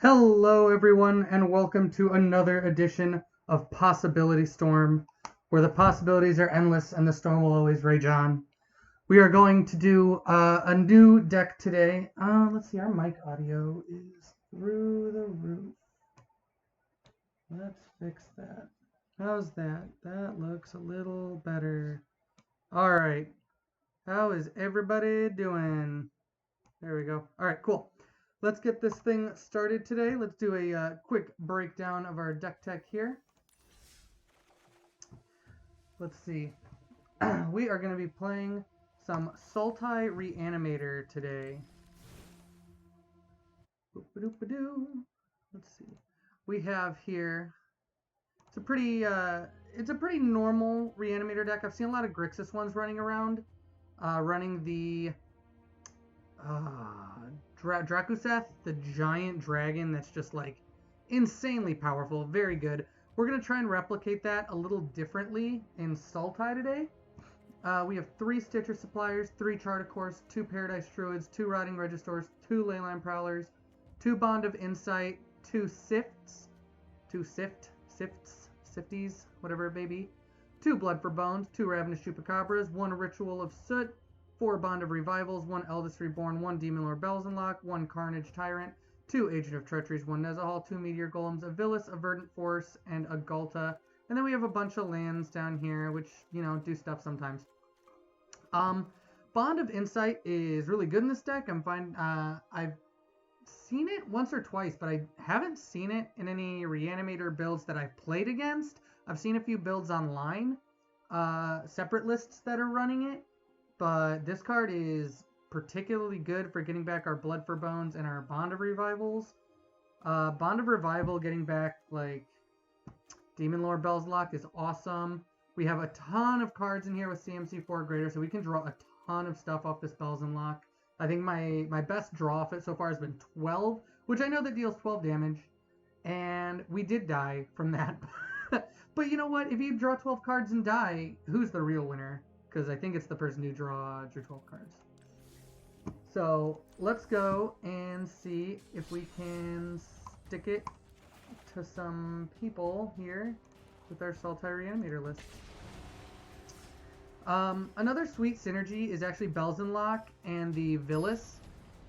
Hello, everyone, and welcome to another edition of Possibility Storm, where the possibilities are endless and the storm will always rage on. We are going to do a new deck today. Let's see, our mic audio is through the roof. Let's fix that. How's that? That looks a little better. All right. How is everybody doing? There we go. All right, cool. Let's get this thing started today. Let's do a quick breakdown of our deck tech here. Let's see. We are going to be playing some Sultai Reanimator today. Let's see. We have here. It's a pretty normal Reanimator deck. I've seen a lot of Grixis ones running around, running the Drakuseth, the giant dragon that's just like insanely powerful, very good. We're going to try and replicate that a little differently in Sultai today. We have 3 Stitcher Suppliers, 3 Charticors, 2 Paradise Druids, 2 Rotting Registors, 2 Leyline Prowlers, 2 Bond of Insight, 2 Sifts, 2 Sifties, whatever it may be, 2 Blood for Bones, 2 Ravenous Chupacabras, 1 Ritual of Soot, 4 Bond of Revivals, 1 Eldest Reborn, 1 Demon Lord Belzenlock, 1 Carnage Tyrant, 2 Agent of Treacheries, 1 Nezahal, 2 Meteor Golems, a Villas, a Verdant Force, and a Ghalta. And then we have a bunch of lands down here, which, do stuff sometimes. Bond of Insight is really good in this deck. I've seen it once or twice, but I haven't seen it in any Reanimator builds that I've played against. I've seen a few builds online, separate lists that are running it. But this card is particularly good for getting back our Blood for Bones and our Bond of Revivals. Bond of Revival getting back, like, Demon Lord Belzenlock is awesome. We have a ton of cards in here with CMC 4 greater, so we can draw a ton of stuff off this Belzenlock. I think my best draw of it so far has been 12, which I know that deals 12 damage. And we did die from that. But you know what? If you draw 12 cards and die, who's the real winner? Because I think it's the person who drew 12 cards. So let's go and see if we can stick it to some people here with our Sultai Reanimator list. Another sweet synergy is actually Belzenlock and the Villas,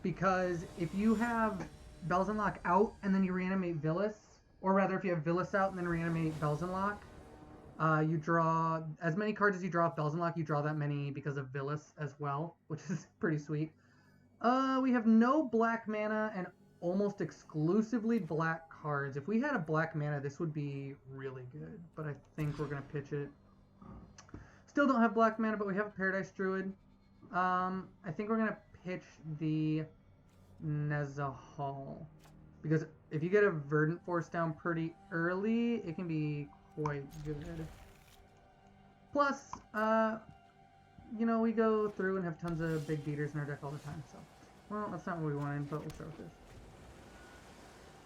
because if you have Belzenlock out and then you reanimate Villas, or rather if you have Villas out and then reanimate Belzenlock, you draw as many cards as you draw off Belzenlock, you draw that many because of Villas as well, which is pretty sweet. We have no black mana and almost exclusively black cards. If we had a black mana, this would be really good, but I think we're going to pitch it. Still don't have black mana, but we have a Paradise Druid. I think we're going to pitch the Nezahal, because if you get a Verdant Force down pretty early, it can be quite good. Plus, we go through and have tons of big beaters in our deck all the time, so. Well, that's not what we wanted, but we'll start with this.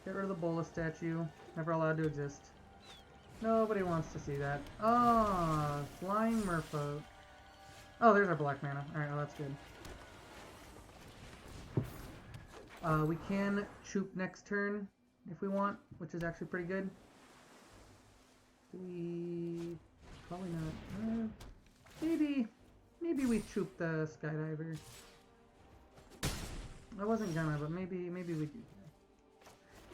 Get rid of the Bola statue. Never allowed to exist. Nobody wants to see that. Oh, Flying Merfolk. Oh, there's our black mana. Alright, well, that's good. We can Choop next turn if we want, which is actually pretty good. Probably not. Maybe we Choop the Skydiver. I wasn't gonna, but maybe we do.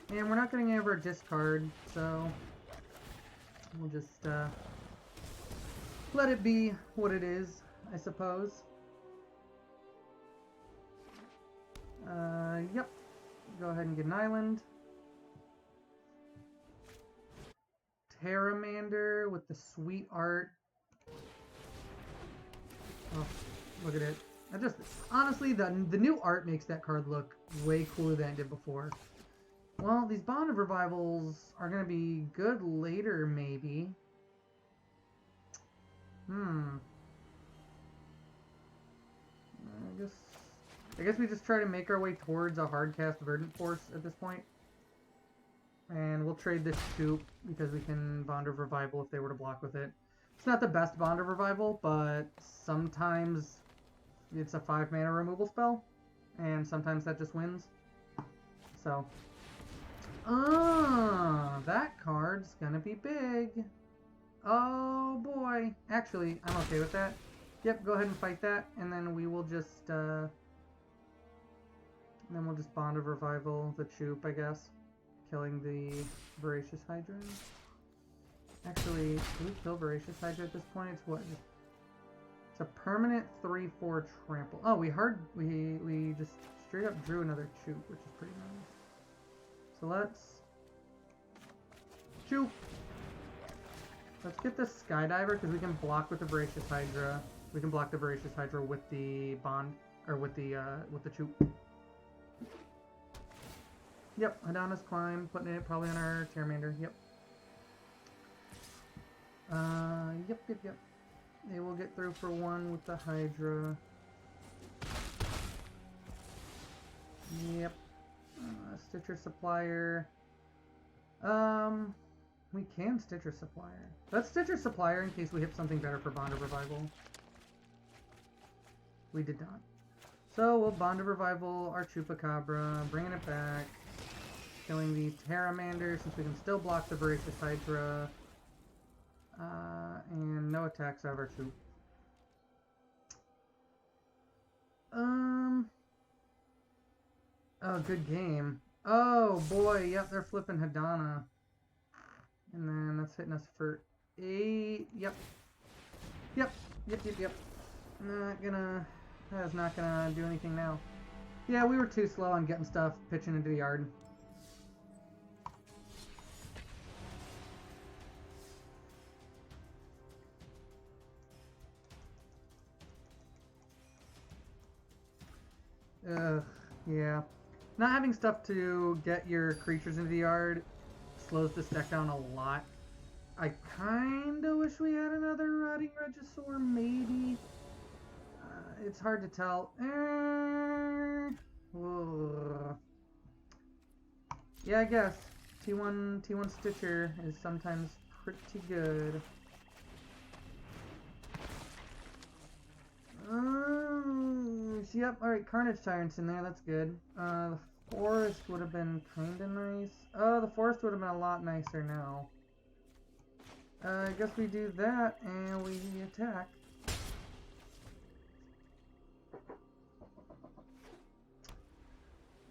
And we're not getting any of our discard, so we'll just let it be what it is, I suppose. Yep. Go ahead and get an island. Terramander with the sweet art. Oh, look at it. Honestly, the new art makes that card look way cooler than it did before. Well, these Bond of Revivals are going to be good later, maybe. I guess we just try to make our way towards a hardcast Verdant Force at this point. And we'll trade this Choop because we can Bond of Revival if they were to block with it. It's not the best Bond of Revival, but sometimes it's a 5-mana removal spell, and sometimes that just wins. So, That card's gonna be big. Oh boy. Actually, I'm okay with that. Yep, go ahead and fight that, and then we will just, then we'll just Bond of Revival the Choop, I guess. Killing the Voracious Hydra. Actually, do we kill Voracious Hydra at this point? It's what? It's a permanent 3/4 trample. Oh, we just straight up drew another Choop, which is pretty nice. So let's Choop. Let's get the Skydiver because we can block with the Voracious Hydra. We can block the Voracious Hydra with the Bond, or with the Choop. Yep, Hadana's Climb, putting it probably on our Terramander. Yep. Yep. They will get through for one with the Hydra. Yep. Stitcher Supplier. We can Stitcher Supplier. Let's Stitcher Supplier in case we hit something better for Bond of Revival. We did not. So we'll Bond of Revival our Chupacabra, bringing it back. Killing the Terramander since we can still block the Voracious Hydra. And no attacks out of our Choop. Oh, good game. Oh boy, yep, they're flipping Hadana. And then that's hitting us for 8. Yep. That is not gonna do anything now. Yeah, we were too slow on getting stuff pitching into the yard. Yeah. Not having stuff to get your creatures into the yard slows this deck down a lot. I kinda wish we had another Rotting Regisaur, maybe. It's hard to tell. Yeah, I guess. T1 Stitcher is sometimes pretty good. Yep, alright, Carnage Tyrant's in there, that's good. The Forest would have been kinda nice. Oh, the Forest would have been a lot nicer now. I guess we do that, and we attack.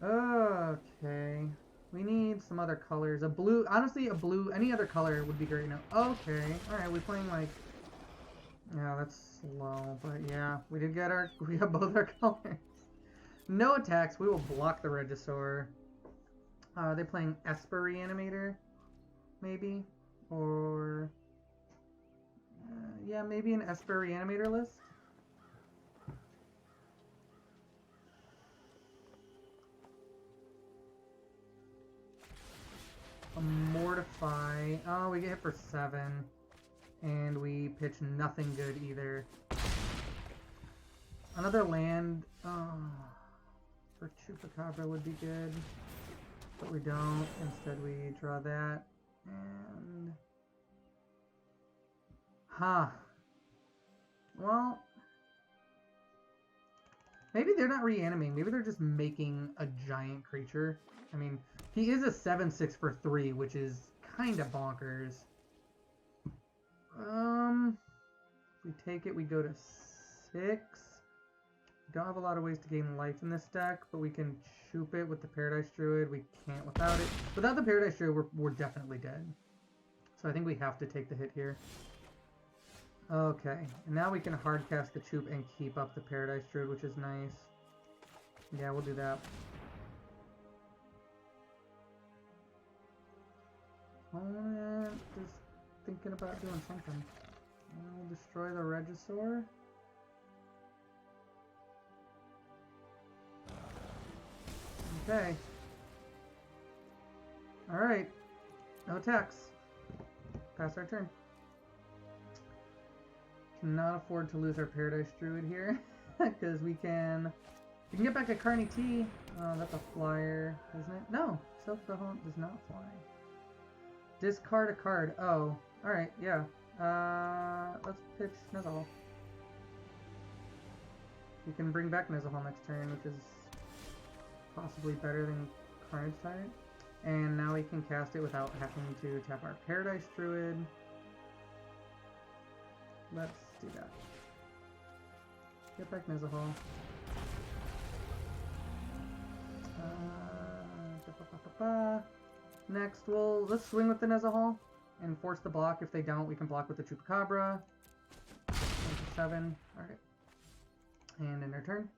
Okay. We need some other colors. A blue, honestly, a blue, any other color would be great now. Okay, alright, we're playing like... Yeah, that's slow, but yeah, we got both our colors. No attacks, we will block the Regisaur. Are they playing Esper Reanimator? Maybe? Or... yeah, maybe an Esper Reanimator list? A Mortify. Oh, we get hit for 7. And we pitch nothing good either. Another land for Chupacabra would be good. But we don't. Instead we draw that. And... Huh. Well... Maybe they're not reanimating. Maybe they're just making a giant creature. I mean, he is a 7/6 for 3, which is kind of bonkers. If we take it, we go to 6. We don't have a lot of ways to gain life in this deck, but we can Choop it with the Paradise Druid. We can't without it. Without the Paradise Druid, we're definitely dead. So I think we have to take the hit here. Okay, and now we can hardcast the Choop and keep up the Paradise Druid, which is nice. Yeah, we'll do that. Opponent is thinking about doing something. We'll destroy the Regisaur. Okay. Alright. No attacks. Pass our turn. Cannot afford to lose our Paradise Druid here. Because we can get back a Carney T. Oh, that's a flyer, isn't it? No, Silph does not fly. Discard a card. Oh, alright, yeah. Let's pitch Nezahal. You can bring back Nezahal next turn, which is possibly better than Carnage Tyrant. And now we can cast it without having to tap our Paradise Druid. Let's do that. Get back Nizahal. Next, let's swing with the Nizahal and force the block. If they don't, we can block with the Chupacabra. 7. Alright. And in their turn.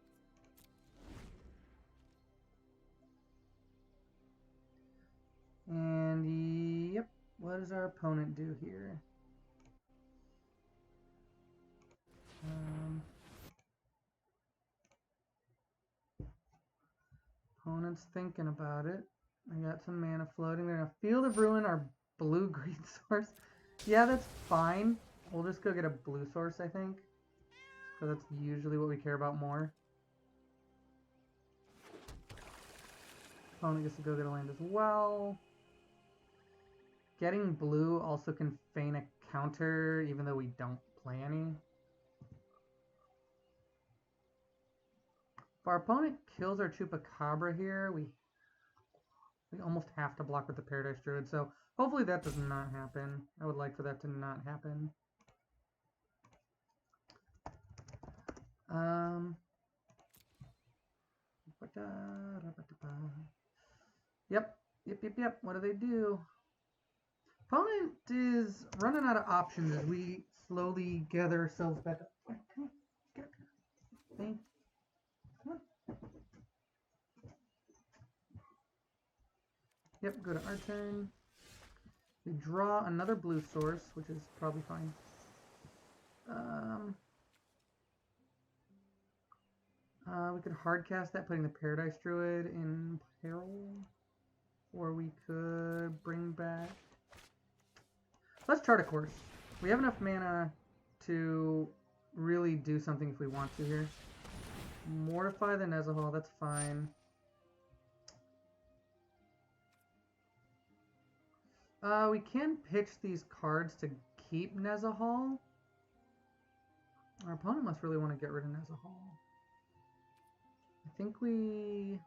And yep, what does our opponent do here? Opponent's thinking about it. I got some mana floating. They're gonna Field of Ruin our blue green source. Yeah, that's fine. We'll just go get a blue source, I think. Because that's usually what we care about more. Opponent gets to go get a land as well. Getting blue also can feign a counter, even though we don't play any. If our opponent kills our Chupacabra here, we almost have to block with the Paradise Druid, so hopefully that does not happen. I would like for that to not happen. Yep. What do they do? Opponent is running out of options as we slowly gather ourselves back up. Come on. Yep, go to our turn. We draw another blue source, which is probably fine. We could hardcast that, putting the Paradise Druid in peril. Or we could bring back... Let's chart a course. We have enough mana to really do something if we want to here. Mortify the Nizahal, that's fine. We can pitch these cards to keep Nizahal. Our opponent must really want to get rid of Nizahal. I think we...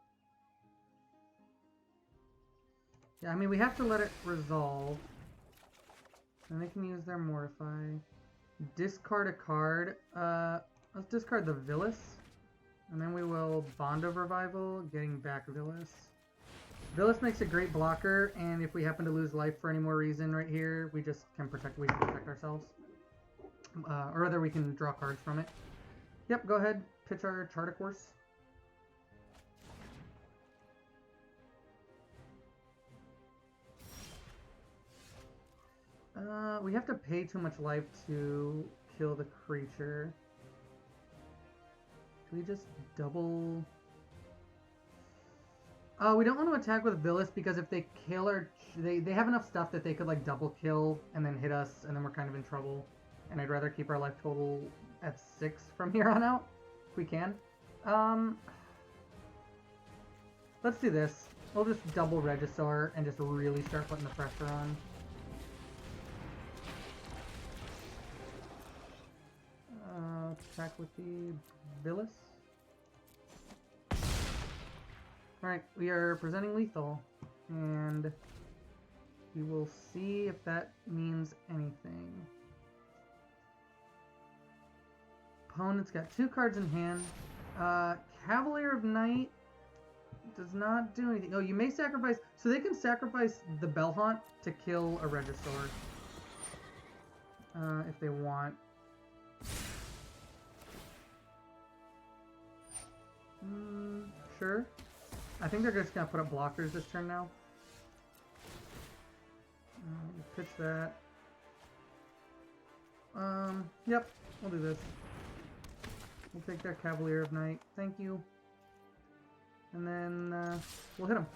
Yeah, I mean, we have to let it resolve. And they can use their Mortify. Discard a card. Let's discard the Villas. And then we will Bond of Revival, getting back Villas. Villas makes a great blocker, and if we happen to lose life for any more reason right here, we just can protect ourselves. Or rather, we can draw cards from it. Yep, go ahead. Pitch our chart a course. We have to pay too much life to kill the creature. Can we just double... we don't want to attack with Villas because if they kill our... They have enough stuff that they could like double kill and then hit us and then we're kind of in trouble. And I'd rather keep our life total at 6 from here on out, if we can. Let's do this. We'll just double Regisaur and just really start putting the pressure on. Attack with the Villas. Alright, we are presenting lethal, and we will see if that means anything. Opponent's got 2 cards in hand. Cavalier of Night does not do anything. Oh, you may sacrifice... So they can sacrifice the Bellhaunt to kill a Regisaur. If they want. Sure. I think they're just going to put up blockers this turn now. Pitch that. Yep, we'll do this. We'll take their Cavalier of Night. Thank you. And then we'll hit them.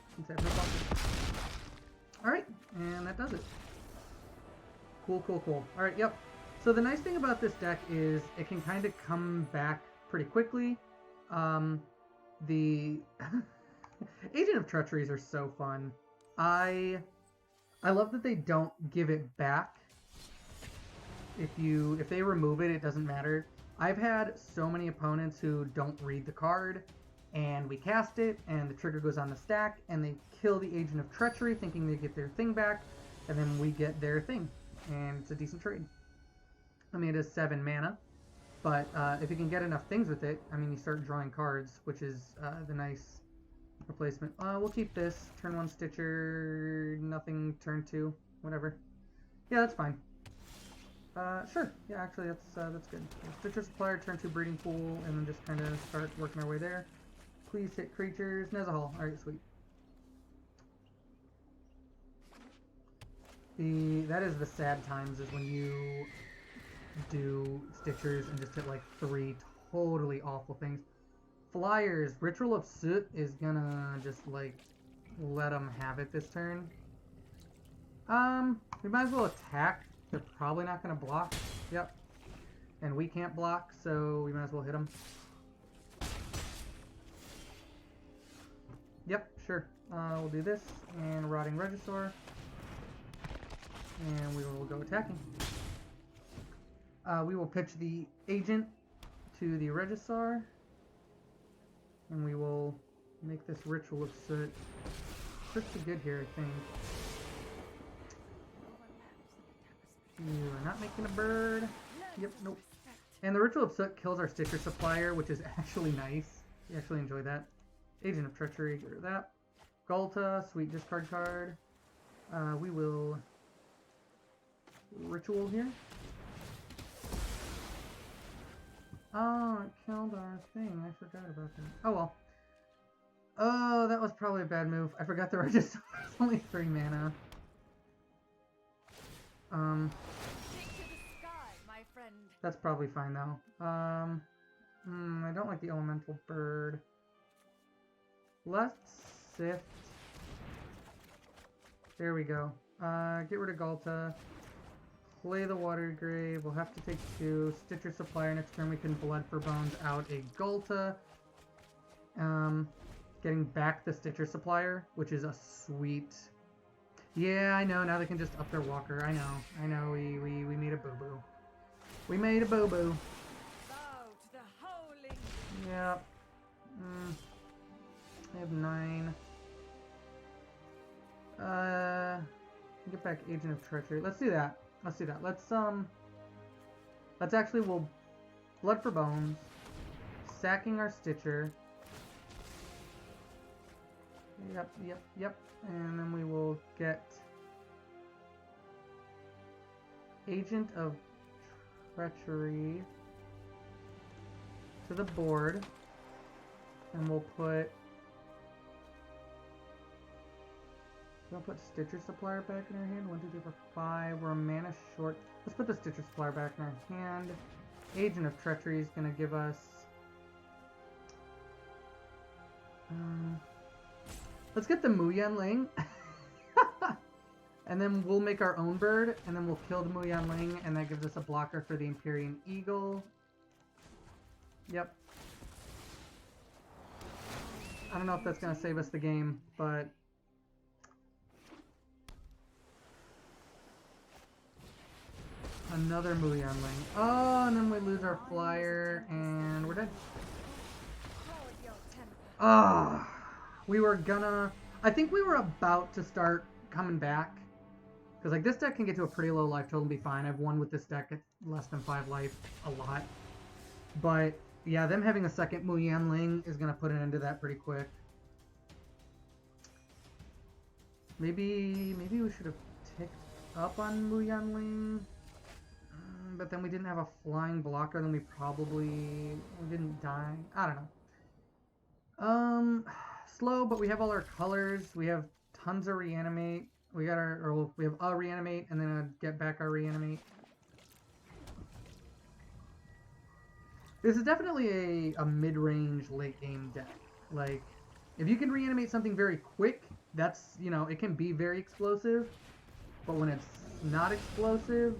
Alright, and that does it. Cool. Alright, yep. So the nice thing about this deck is it can kind of come back pretty quickly. The Agent of Treacheries are so fun. I love that they don't give it back. If they remove it, it doesn't matter. I've had so many opponents who don't read the card And we cast it, and the trigger goes on the stack, and they kill the Agent of Treachery, thinking they get their thing back, and then we get their thing. And it's a decent trade. I mean, it is 7 mana, but if you can get enough things with it, I mean, you start drawing cards, which is the nice replacement. We'll keep this. Turn 1 Stitcher, nothing, turn 2, whatever. Yeah, that's fine. Sure. Yeah, actually, that's good. Stitcher Supplier, turn 2 Breeding Pool, and then just kind of start working our way there. Please hit creatures. Nezahal. Alright, sweet. That is the sad times, is when you do Stitchers and just hit like 3 totally awful things. Flyers. Ritual of Soot is gonna just like let them have it this turn. We might as well attack. They're probably not gonna block. Yep. And we can't block, so we might as well hit them. Yep, sure. We'll do this, and Rotting Regisaur. And we will go attacking. We will pitch the Agent to the Regisaur. And we will make this Ritual of Soot pretty good here, I think. You are not making a bird. Yep, nope. And the Ritual of Soot kills our Stitcher Supplier, which is actually nice. We actually enjoy that. Agent of Treachery, get rid of that. Ghalta, sweet discard card. We will Ritual here. Oh, it killed our thing. I forgot about that. Oh well. Oh, that was probably a bad move. I forgot the Regisaur is only 3 mana. That's probably fine though. I don't like the Elemental Bird. Let's Sift. There we go. Get rid of Ghalta. Play the Water Grave. We'll have to take 2. Stitcher Supplier. Next turn we can Blood for Bones out a Ghalta. Getting back the Stitcher Supplier, which is a sweet... Yeah, I know. Now they can just up their Walker. I know. We made a boo-boo. We made a boo-boo. Yep. I have 9. Get back Agent of Treachery. Let's do that. Let's actually, we'll Blood for Bones, sacking our Stitcher. Yep. And then we will get Agent of Treachery to the board. And we'll put Stitcher Supplier back in our hand. 1, 2, 3, 4, 5. We're a mana short. Let's put the Stitcher Supplier back in our hand. Agent of Treachery is going to give us... let's get the Muyan Ling. And then we'll make our own bird. And then we'll kill the Muyan Ling. And that gives us a blocker for the Empyrean Eagle. Yep. I don't know if that's going to save us the game, but... Another Muyan Ling. Oh, and then we lose our flyer, and we're dead. Ah, we were gonna... I think we were about to start coming back. Because, like, this deck can get to a pretty low life total and be fine. I've won with this deck at less than 5 life a lot. But, yeah, them having a second Muyan Ling is gonna put an end to that pretty quick. Maybe we should have ticked up on Muyan Ling. But then we didn't have a flying blocker, then we didn't die. I don't know. Slow, but we have all our colors. We have tons of Reanimate. We have a Reanimate, and then a get back our Reanimate. This is definitely a mid-range, late-game deck. Like, if you can Reanimate something very quick, that's, it can be very explosive. But when it's not explosive,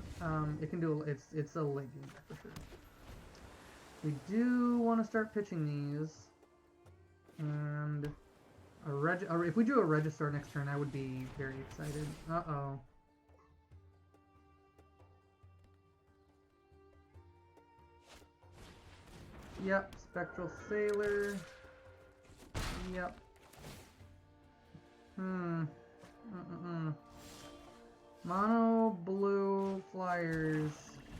it can do, it's a late game deck for sure. We do want to start pitching these. And if we do a Regisaur next turn, I would be very excited. Uh-oh. Yep, Spectral Sailor. Yep. Mono blue flyers.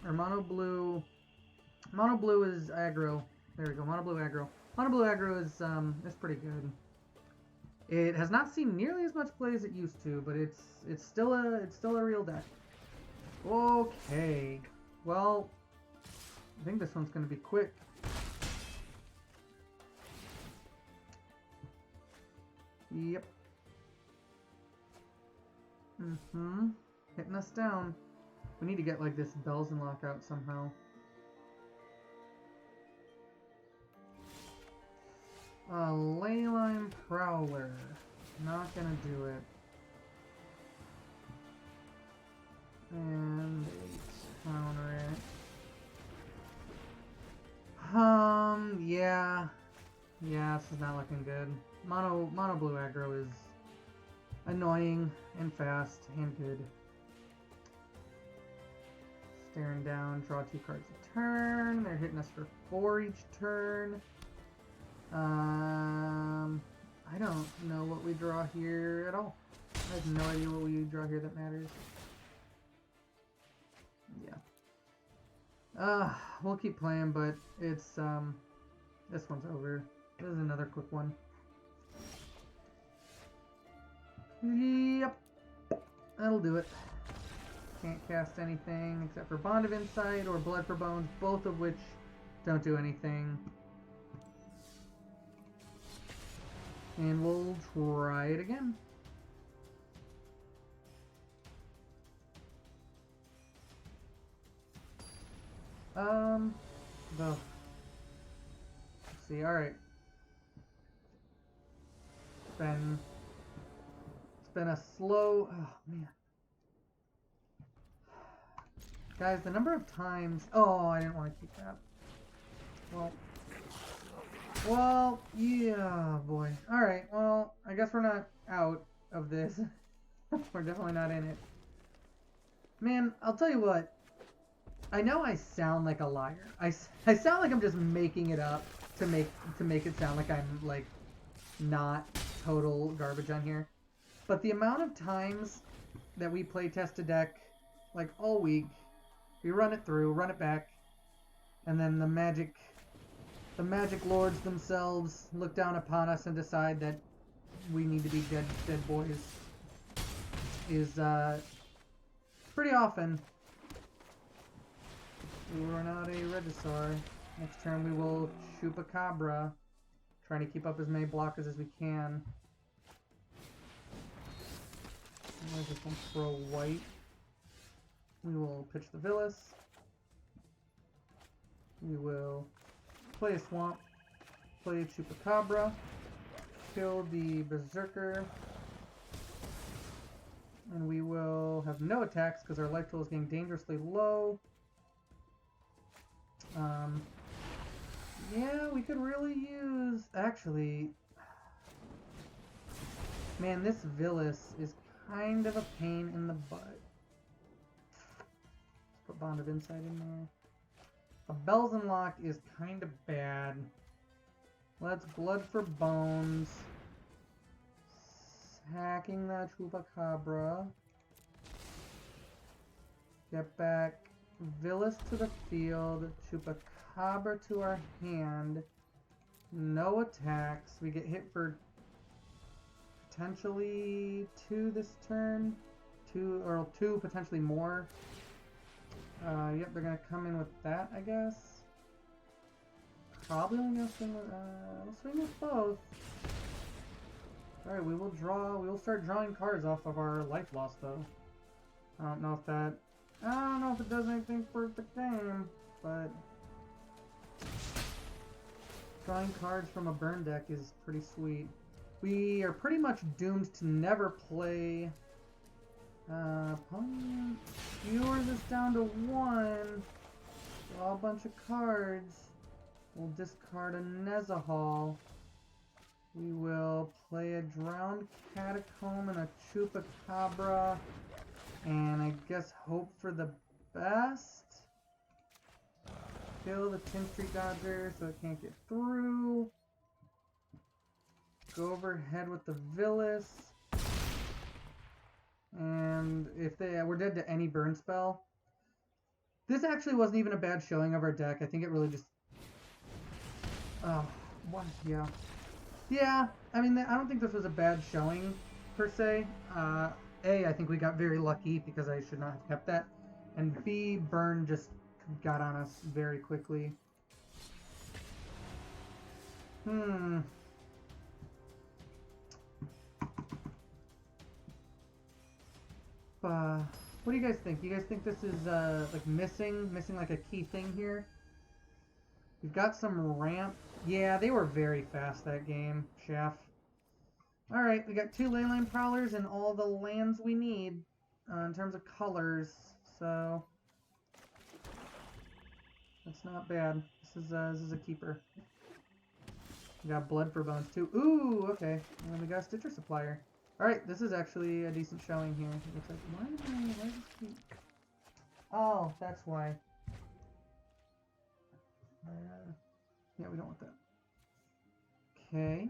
Or mono blue. Mono blue is aggro. There we go. Mono blue aggro. Mono blue aggro is pretty good. It has not seen nearly as much play as it used to, but it's still a real deck. Okay. Well, I think this one's gonna be quick. Yep. Hitting us down. We need to get like this Bells and Lock out somehow. Leyline Prowler. Not gonna do it. And 8 counter it. Yeah. Yeah, this is not looking good. Mono blue aggro is annoying and fast and good. Staring down, draw 2 cards a turn. They're hitting us for 4 each turn. I don't know what we draw here at all. I have no idea what we draw here that matters. Yeah. We'll keep playing, but it's, this one's over. This is another quick one. Yep. That'll do it. Can't cast anything except for Bond of Insight or Blood for Bones, both of which don't do anything. And we'll try it again. Let's see, alright. It's been a slow, oh man. Guys, the number of times, oh, I didn't want to keep that. Well, yeah, boy. Alright, well, I guess we're not out of this. We're definitely not in it. Man, I'll tell you what. I know I sound like a liar. I sound like I'm just making it up to make it sound like I'm, like, not total garbage on here. But the amount of times that we play test a deck, like, all week, we run it through, run it back, and then the magic lords themselves look down upon us and decide that we need to be dead boys is pretty often. We run out a Regisaur. Next turn we will Chupacabra, trying to keep up as many blockers as we can. There's this one for a white. We will pitch the Villas. We will play a Swamp, play a Chupacabra, kill the Berserker, and we will have no attacks because our life total is getting dangerously low. Yeah, we could really use, actually, man, this Villas is kind of a pain in the butt. Let's put Bond of Insight in there. A Bells and Lock is kind of bad. Let's Blood for Bones. Hacking that Chupacabra. Get back Villas to the field. Chupacabra to our hand. No attacks. We get hit for potentially 2 this turn. 2, potentially more. Yep, they're gonna come in with that, I guess. Probably only gonna swing with, we'll swing with both. Alright, we will start drawing cards off of our life loss, though. I don't know if it does anything for the game, but drawing cards from a burn deck is pretty sweet. We are pretty much doomed to never play. Opponent skewers us down to 1. Draw a bunch of cards. We'll discard a Nezahal. We will play a Drowned Catacomb and a Chupacabra. And I guess hope for the best. Kill the 10th Street Dodger so it can't get through. go overhead with the Villas. And if we're dead to any burn spell. This actually wasn't even a bad showing of our deck. I think it really just... Oh, what? Yeah. Yeah, I mean, I don't think this was a bad showing, per se. I think we got very lucky because I should not have kept that. And B, burn just got on us very quickly. What do you guys think? You guys think this is like missing like a key thing here? We've got some ramp. Yeah, they were very fast that game, Chef. Alright, we got 2 Leyline Prowlers and all the lands we need in terms of colors, so that's not bad. This is a keeper. We got Blood for Bones too. Ooh, okay. And then we got a Stitcher Supplier. Alright, this is actually a decent showing here. It looks like, why does this keep... Oh, that's why. Yeah, we don't want that. Okay.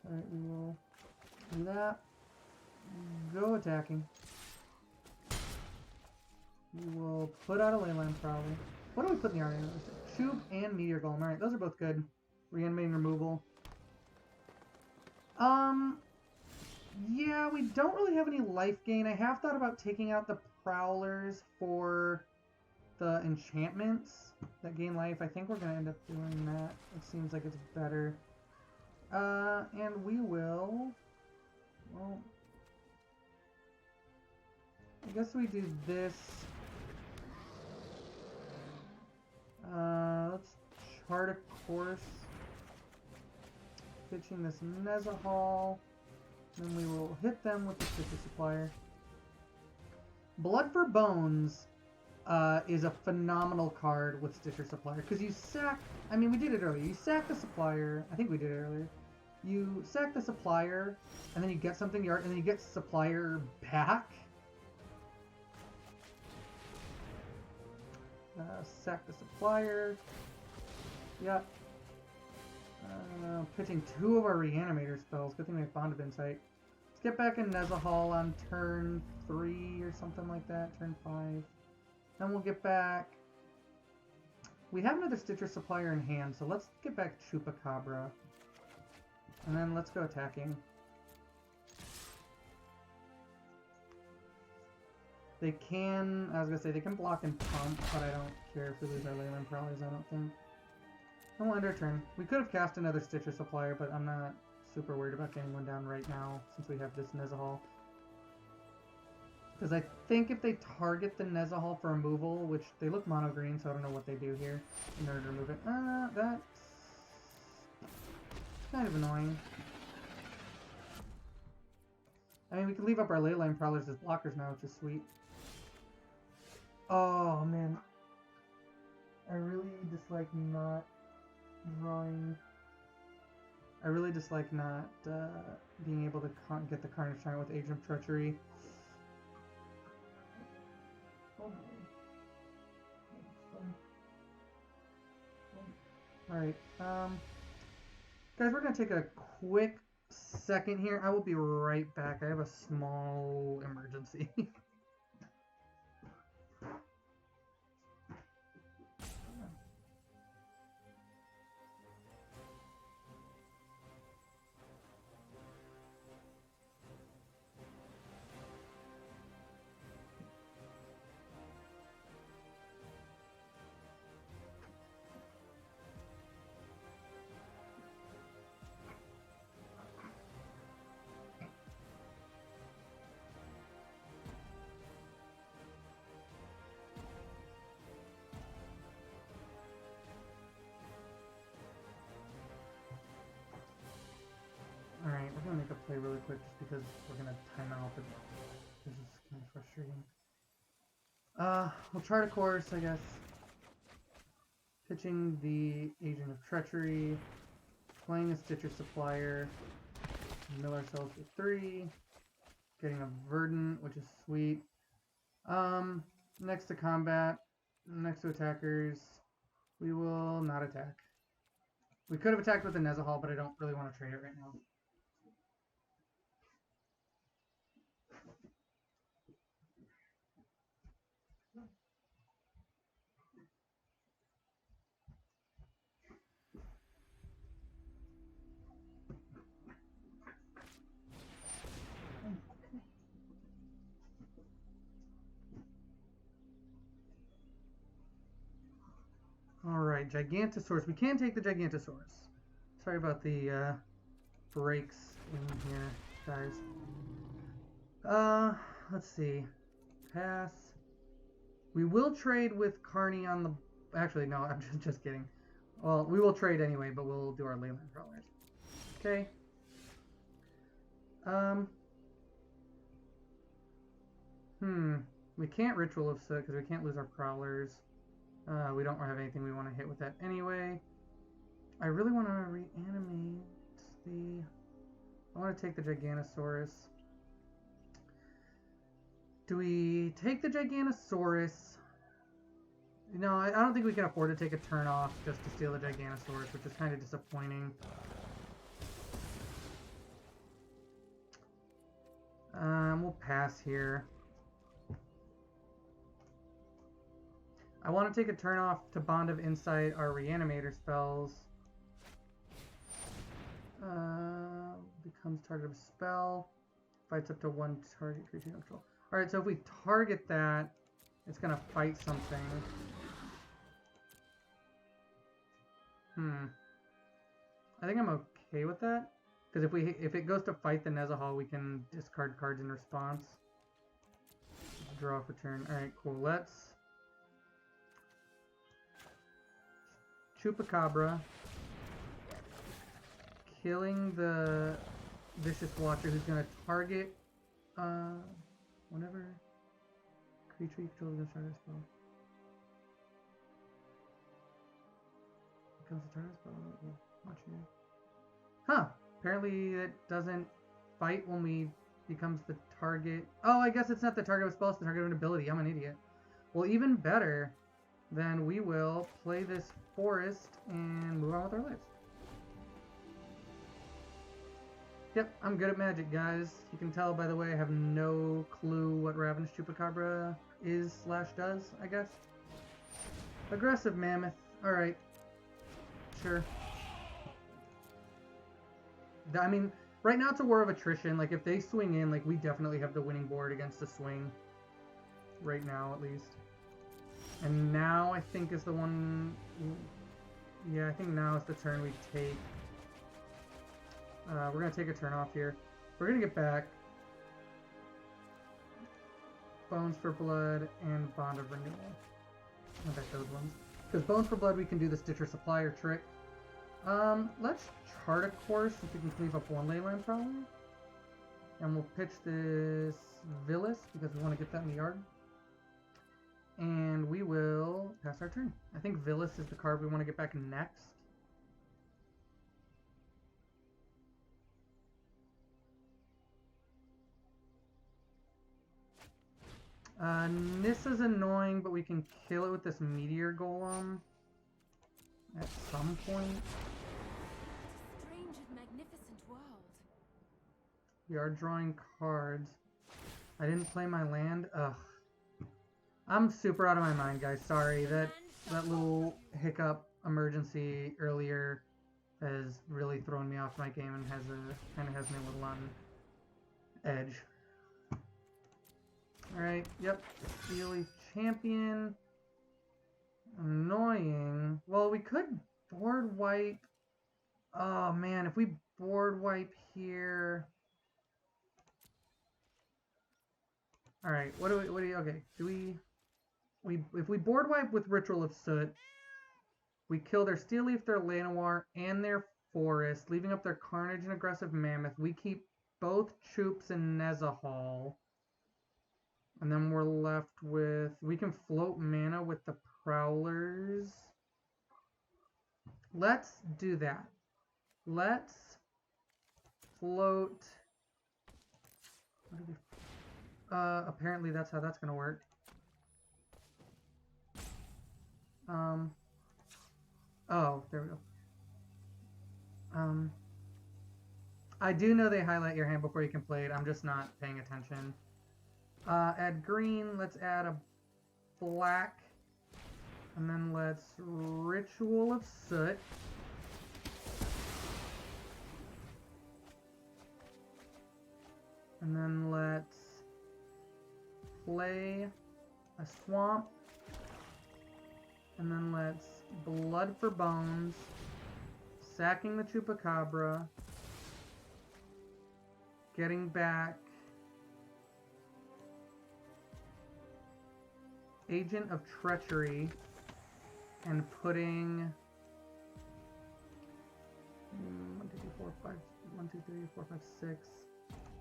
Alright, we will do that. Go attacking. We will put out a Leyline Prowler. What do we put in the army? Tube and Meteor Golem. Alright, those are both good. Reanimating removal. Yeah, we don't really have any life gain. I have thought about taking out the Prowlers for the enchantments that gain life. I think we're going to end up doing that. It seems like it's better. And we will... Well... I guess we do this. Let's chart a course. Pitching this Nezahal. Then we will hit them with the Stitcher Supplier. Blood for Bones is a phenomenal card with Stitcher Supplier. Because you sack... I mean, we did it earlier. You sack the Supplier. I think we did it earlier. You sack the Supplier, and then you get something, and then you get Supplier back. Sack the Supplier. Yep. Pitching 2 of our Reanimator spells. Good thing we have Bond of Insight. Let's get back in Nezahal on turn 3 or something like that. Turn 5. Then we'll get back... We have another Stitcher Supplier in hand, so let's get back Chupacabra. And then let's go attacking. They can... I was gonna say, they can block and pump, but I don't care if we lose our Leyline Prowlers, I don't think. And we'll end our turn. We could have cast another Stitcher Supplier, but I'm not super worried about getting one down right now, since we have this Nezahal. Because I think if they target the Nezahal for removal, which they look mono-green, so I don't know what they do here in order to remove it. That's kind of annoying. I mean, we can leave up our Leyline Prowlers as blockers now, which is sweet. Oh, man. I really dislike not drawing... I really dislike not being able to get the Carnage Giant with Agent of Treachery. Alright, guys, we're going to take a quick second here. I will be right back. I have a small emergency. Alright, we're going to make a play really quick just because we're going to time out, but this is kind of frustrating. We'll chart a course, I guess. Pitching the Agent of Treachery, playing a Stitcher Supplier, mill ourselves for 3, getting a Verdant, which is sweet. Next to combat, next to attackers, we will not attack. We could have attacked with the Nezahal, but I don't really want to trade it right now. Alright, Gigantosaurus. We can take the Gigantosaurus. Sorry about the breaks in here, guys. Let's see. Pass. We will trade with Carney on the... Actually, no, I'm just kidding. Well, we will trade anyway, but we'll do our Leyland Prowlers. Okay. We can't Ritual of Soot because we can't lose our Prowlers. We don't have anything we want to hit with that anyway. I really want to reanimate the... I want to take the Gigantosaurus. Do we take the Gigantosaurus? No, I don't think we can afford to take a turn off just to steal the Gigantosaurus, which is kind of disappointing. We'll pass here. I want to take a turn off to Bond of Insight our Reanimator spells. Becomes target of a spell. Fights up to one target creature control. Alright, so if we target that, it's going to fight something. I think I'm okay with that. Because if it goes to fight the Nezahal, we can discard cards in response. Draw for turn. Alright, cool. Let's... Chupacabra. Killing the Vicious Watcher, who's going to target... whenever creature you control is going to target a spell. Becomes a target spell. Watch you. Huh. Apparently it doesn't fight when we becomes the target. Oh, I guess it's not the target of a spell, it's the target of an ability. I'm an idiot. Well, even better, then we will play this forest and move on with our lives. Yep, I'm good at magic, guys. You can tell, by the way, I have no clue what Ravenous Chupacabra is / does, I guess. Aggressive Mammoth. Alright. Sure. I mean, right now it's a war of attrition. Like, if they swing in, like, we definitely have the winning board against the swing. Right now, at least. And now, I think, is the one... Yeah, I think now is the turn we take. We're going to take a turn off here. We're going to get back Bones for Blood and Bond of Renewal. I'll bet those ones. Because Bones for Blood, we can do the Stitcher Supplier trick. Let's chart a course if we can cleave up one Leyland Prowler. And we'll pitch this Villas because we want to get that in the yard. And we will pass our turn. I think Villas is the card we want to get back next. Nissa's annoying, but we can kill it with this Meteor Golem at some point. Strange and magnificent world. We are drawing cards. I didn't play my land. Ugh. I'm super out of my mind, guys. Sorry. That little hiccup emergency earlier has really thrown me off my game and kind of has me a little on edge. Alright, yep. Steely Champion. Annoying. Well, we could board wipe. Oh, man. If we board wipe here... Alright, what do we... Okay, do we... If we board wipe with Ritual of Soot, we kill their Steel Leaf, their Llanowar, and their Forest, leaving up their Carnage and Aggressive Mammoth. We keep both Choops and Nezahal. And then we're left with... We can float mana with the Prowlers. Let's do that. Let's float... What do we... apparently that's how that's going to work. Oh, there we go. I do know they highlight your hand before you can play it. I'm just not paying attention. Add green. Let's add a black. And then let's Ritual of Soot. And then let's play a Swamp. And then let's Blood for Bones. Sacking the Chupacabra. Getting back Agent of Treachery and putting 1, 2, 3, 4, 5, 1, 2, 3, 4, 5, 6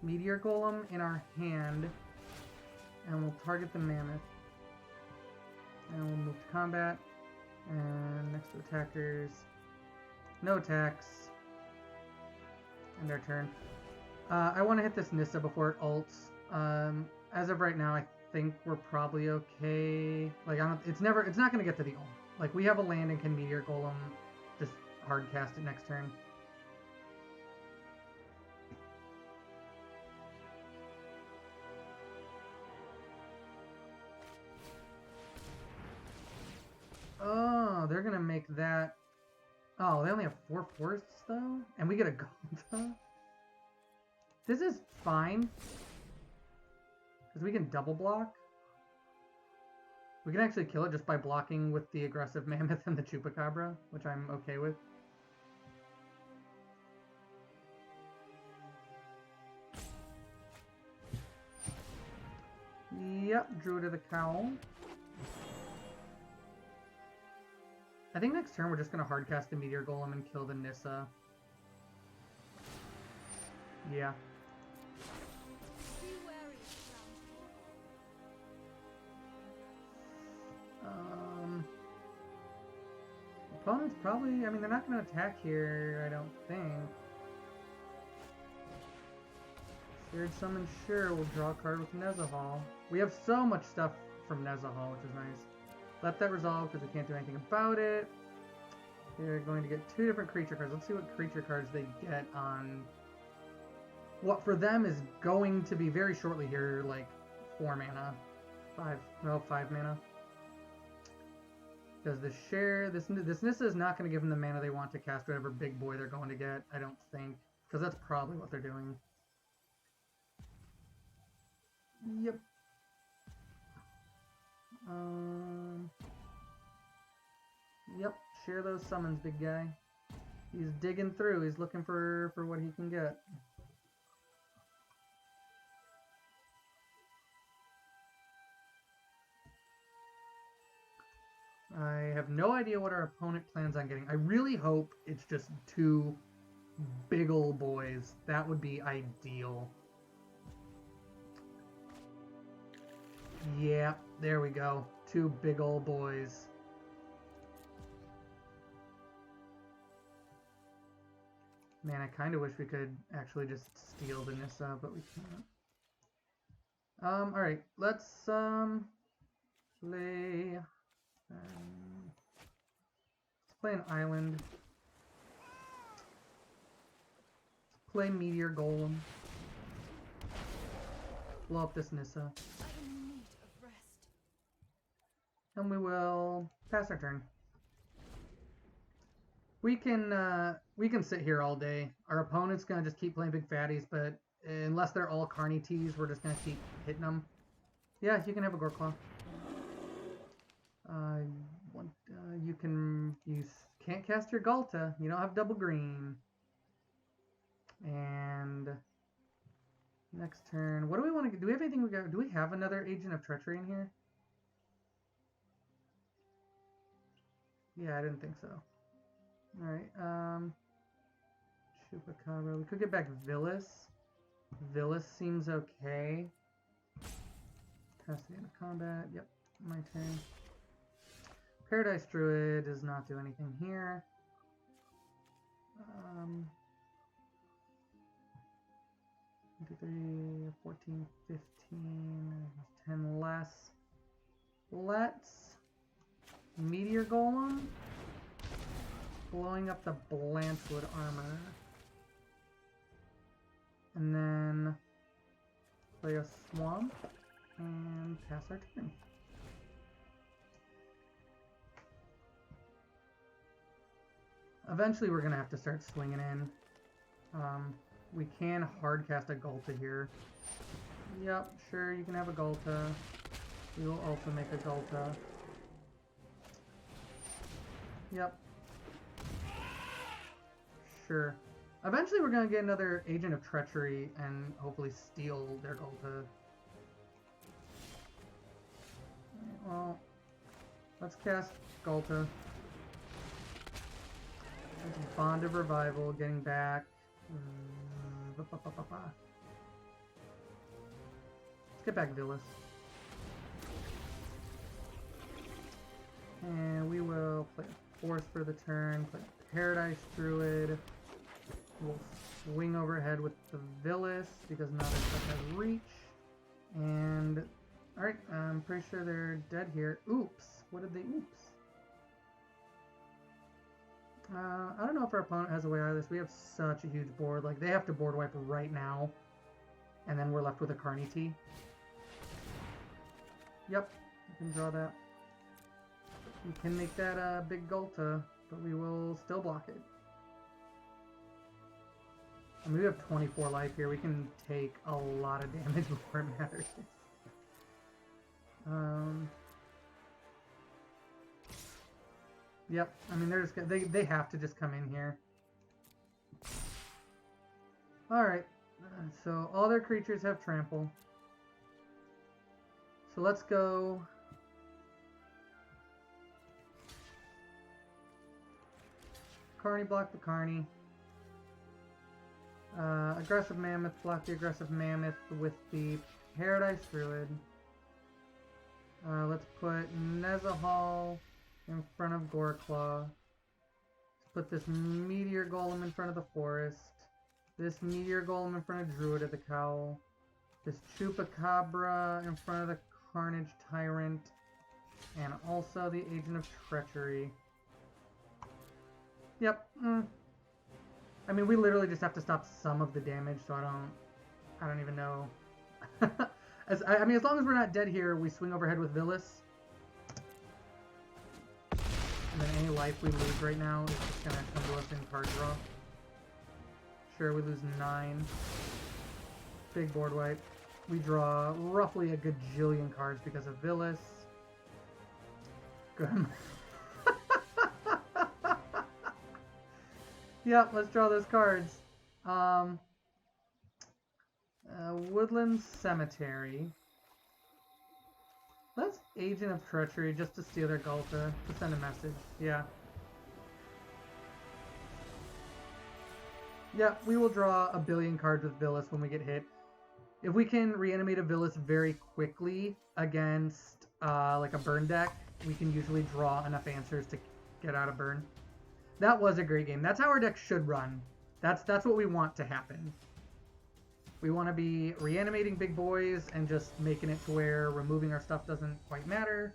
Meteor Golem in our hand, and we'll target the Mammoth. And we'll move to combat, and next to attackers, no attacks, and our turn. I want to hit this Nissa before it ults. As of right now, I think we're probably okay. Like, it's not going to get to the ult. Like, we have a land and can Meteor Golem just hard cast it next turn. Oh, they're going to make that... Oh, they only have 4 forests, though? And we get a Ghalta? This is fine. Because we can double block. We can actually kill it just by blocking with the aggressive Mammoth and the Chupacabra, which I'm okay with. Yep, Druid of the Cowl. I think next turn we're just going to hardcast the Meteor Golem and kill the Nissa. Yeah. Opponents probably, I mean, they're not going to attack here, I don't think. Seared Summon, sure, we'll draw a card with Nezahal. We have so much stuff from Nezahal, which is nice. Let that resolve because we can't do anything about it. They're going to get 2 different creature cards. Let's see what creature cards they get on what for them is going to be very shortly here, like 4 mana. 5 mana. Does this share? This Nissa is not going to give them the mana they want to cast whatever big boy they're going to get, I don't think. Because that's probably what they're doing. Yep. Yep, share those summons, big guy. He's digging through. He's looking for what he can get. I have no idea what our opponent plans on getting. I really hope it's just 2 big ol' boys. That would be ideal. Yeah, there we go. 2 big ol' boys. Man, I kind of wish we could actually just steal the Nissa, but we can't. Alright, let's, play... let's play an island. Let's play Meteor Golem. Blow up this Nissa. And we will pass our turn. We can sit here all day. Our opponent's gonna just keep playing big fatties, but unless they're all Carny Tees, we're just gonna keep hitting them. Yeah, you can have a Goreclaw. You can't cast your Ghalta. You don't have double green. And next turn, what do we want to do? We have anything we got? Do we have another Agent of Treachery in here? Yeah, I didn't think so. Alright, Chupacabra. We could get back Villas. Villas seems okay. Pass the end of combat. Yep, my turn. Paradise Druid does not do anything here. 1, 2, 3, 14, 15, 10 less. Let's Meteor Golem. blowing up the Blanchwood armor. And then play a swamp and pass our turn. Eventually we're going to have to start swinging in. We can hard cast a Gulta here. Yep, sure, you can have a Gulta. We will also make a Gulta. Yep. Sure. Eventually we're going to get another Agent of Treachery and hopefully steal their Gulta. Well, let's cast Gulta. Bond of Revival, getting back. Let's get back Villas. And we will play a Force for the turn, play a Paradise Druid. We'll swing overhead with the Villas because now their stuff has reach. And, alright, I'm pretty sure they're dead here. Oops. What did they oops? I don't know if our opponent has a way out of this. We have such a huge board. Like, they have to board wipe right now. And then we're left with a Carnity. Yep, you can draw that. We can make that a big Gulta, but we will still block it. I mean, we have 24 life here. We can take a lot of damage before it matters. Yep, I mean, they're just they have to just come in here. Alright, so all their creatures have trample. So let's go. Carney, block the Carney. Aggressive Mammoth, block the Aggressive Mammoth with the Paradise Druid. Let's put Nezahal in front of Goreclaw. Let's put this Meteor Golem in front of the Forest. This Meteor Golem in front of Druid of the Cowl. This Chupacabra in front of the Carnage Tyrant. And also the Agent of Treachery. Yep. I mean, we literally just have to stop some of the damage, so I don't even know. I mean, as long as we're not dead here, we swing overhead with Villas. And then any life we lose right now is just gonna come to us in card draw. Sure, we lose 9. Big board wipe. We draw roughly a gajillion cards because of Villas. Good. Yep, let's draw those cards. Woodland Cemetery. Let's Agent of Treachery just to steal their Gulta, to send a message. Yeah. Yeah, we will draw a billion cards with Villas when we get hit. If we can reanimate a Villas very quickly against like a burn deck, we can usually draw enough answers to get out of burn. That was a great game. That's how our deck should run. That's what we want to happen. We want to be reanimating big boys and just making it to where removing our stuff doesn't quite matter.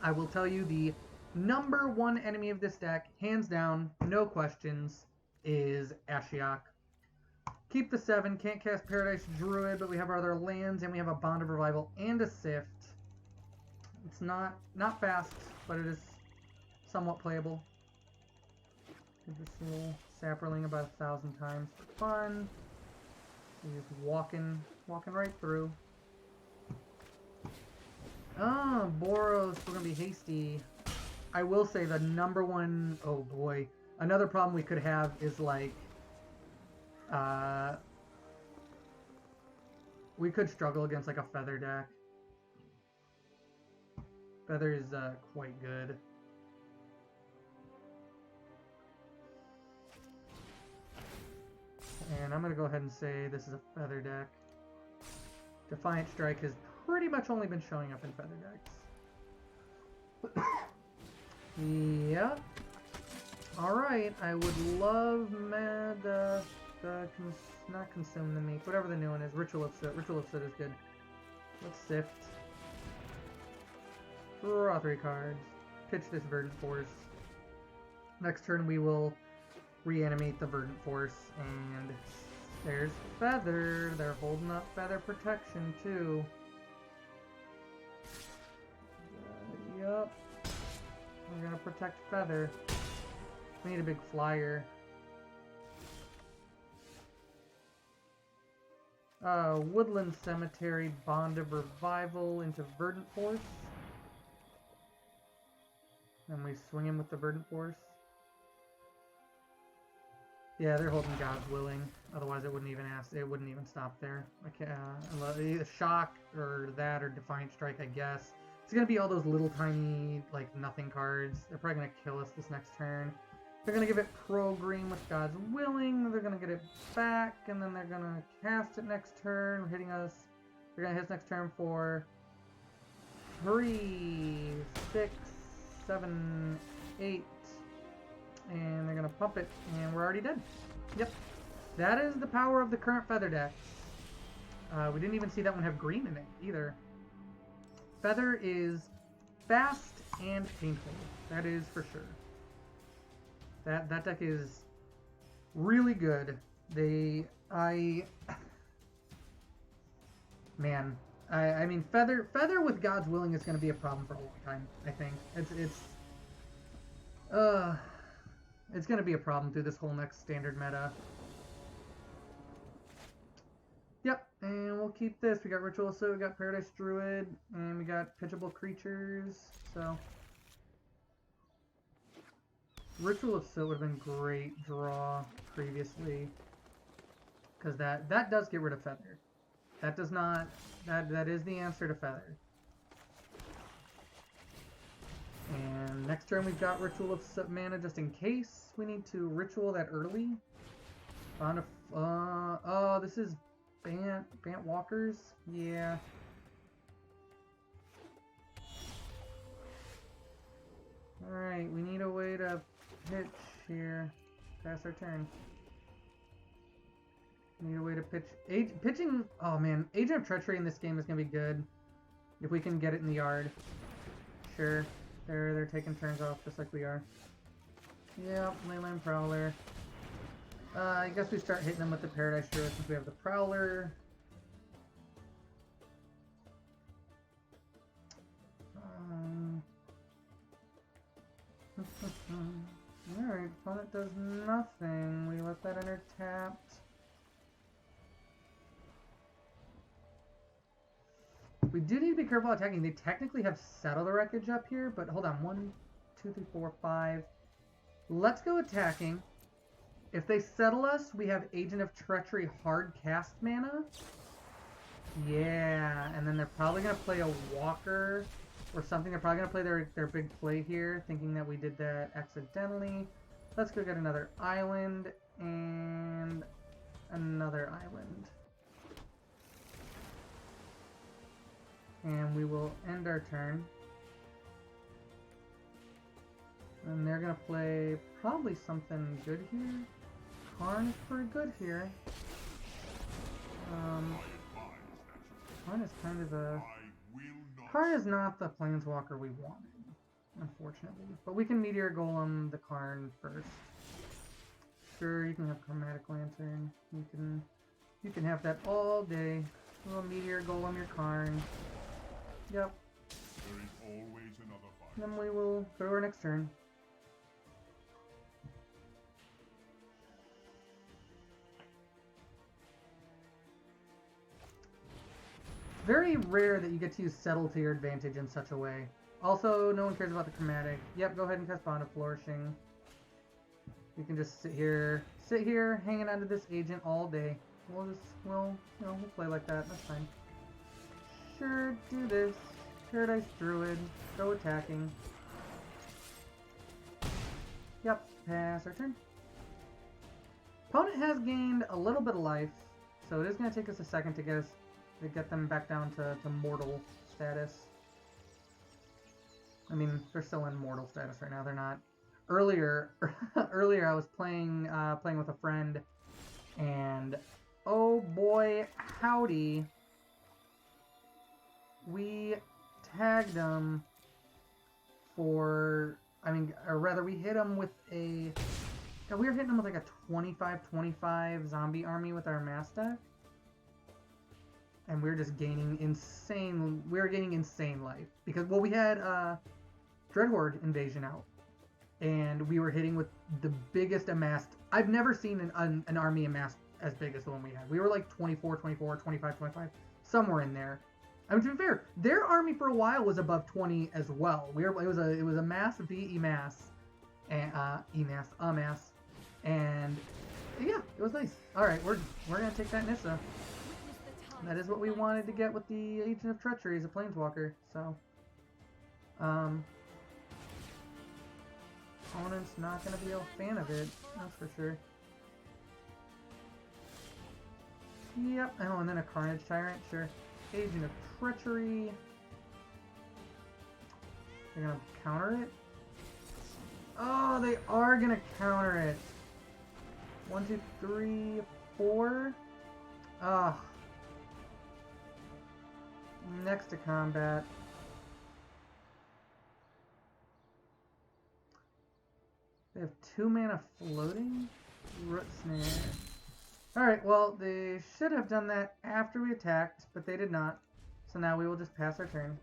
I will tell you the number one enemy of this deck, hands down, no questions, is Ashiok. Keep the 7, can't cast Paradise Druid, but we have our other lands and we have a Bond of Revival and a Sift. It's not fast, but it is somewhat playable. Give this little Saproling about 1,000 times for fun. We're just walking right through. Oh, Boros, we're gonna be hasty. I will say the number one, oh boy, another problem we could have is like, we could struggle against like a Feather deck. Feather is quite good. And I'm going to go ahead and say this is a Feather deck. Defiant Strike has pretty much only been showing up in Feather decks. Yep. Alright, I would love not Consume the Meat, whatever the new one is. Ritual of Soot. Ritual of Soot is good. Let's Sift. Draw 3 cards. Pitch this Verdant Force. Next turn we will reanimate the Verdant Force, and there's Feather. They're holding up Feather protection too. Yup. We're gonna protect Feather. We need a big flyer. Woodland Cemetery, Bond of Revival into Verdant Force. And we swing him with the Verdant Force. Yeah, they're holding God's Willing. Otherwise, it wouldn't even stop there. Either Shock or that or Defiant Strike, I guess. It's gonna be all those little tiny, like, nothing cards. They're probably gonna kill us this next turn. They're gonna give it Pro Green with God's Willing. They're gonna get it back, and then they're gonna cast it next turn, hitting us. They're gonna hit us next turn for 3, 6, 7, 8. And they're gonna pump it, and we're already dead. Yep. That is the power of the current Feather decks. We didn't even see that one have green in it, either. Feather is fast and painful. That is for sure. That deck is really good. I mean, Feather with God's Willing is going to be a problem for a long time, I think. It's going to be a problem through this whole next standard meta. Yep, and we'll keep this. We got Ritual of Soot, we got Paradise Druid, and we got Pitchable Creatures, so... Ritual of Soot would have been great draw previously, because that does get rid of Feather. That does not... That is the answer to Feather. And next turn we've got Ritual of Soot mana just in case we need to Ritual that early. Oh, this is Bant Walkers? Yeah. Alright, we need a way to pitch here. Pass our turn. We need a way to pitch. Pitching, oh man, Agent of Treachery in this game is going to be good. If we can get it in the yard. Sure. They're taking turns off just like we are. Yep, Leyline Prowler. I guess we start hitting them with the Paradise Druid since we have the Prowler. Alright, opponent does nothing. We let that enter tapped. We do need to be careful attacking. They technically have Settle the Wreckage up here, but hold on. 1, 2, 3, 4, 5. Let's go attacking. If they settle us, we have Agent of Treachery hard cast mana. Yeah, and then they're probably going to play a Walker or something. They're probably going to play their big play here, thinking that we did that accidentally. Let's go get another island and another island. And we will end our turn. And they're going to play probably something good here. Karn is pretty good here. Karn is kind of a... Karn is not the Planeswalker we wanted, unfortunately. But we can Meteor Golem the Karn first. Sure, you can have Chromatic Lantern. You can have that all day. We'll Meteor Golem your Karn. Yep. There is always another fight. Then we will go to our next turn. Very rare that you get to use Settle to your advantage in such a way. Also, no one cares about the Chromatic. Yep, go ahead and cast Bond of Flourishing. You can just sit here, hanging onto this agent all day. We'll play like that. That's fine. Sure, do this. Paradise Druid. Go attacking. Yep, pass our turn. Opponent has gained a little bit of life, so it is going to take us a second to get them back down to mortal status. I mean, they're still in mortal status right now. They're not. Earlier I was playing with a friend, and oh boy, howdy, we tagged them for I mean, or rather, we hit them with a... Yeah, we were hitting them with like a 25-25 zombie army with our mass deck. And we were just gaining insane... We were gaining insane life. Because, well, we had Dreadhorde Invasion out. And we were hitting with the biggest amassed... I've never seen an army amassed as big as the one we had. We were like 24, 24, 25, 25. Somewhere in there. I mean, to be fair, their army for a while was above 20 as well. It was a mass v mass, and mass, and yeah, it was nice. All right, we're gonna take that Nissa. That is what we wanted to get with the Agent of Treachery as a Planeswalker. So, opponent's not gonna be a fan of it. That's for sure. Yep. Oh, and then a Carnage Tyrant. Sure. Agent of Treachery. They're gonna counter it? Oh, they are gonna counter it. 1, 2, 3, 4. Ugh. Next to combat. They have 2 mana floating? Root Snare. Alright, well, they should have done that after we attacked, but they did not. So now we will just pass our turn.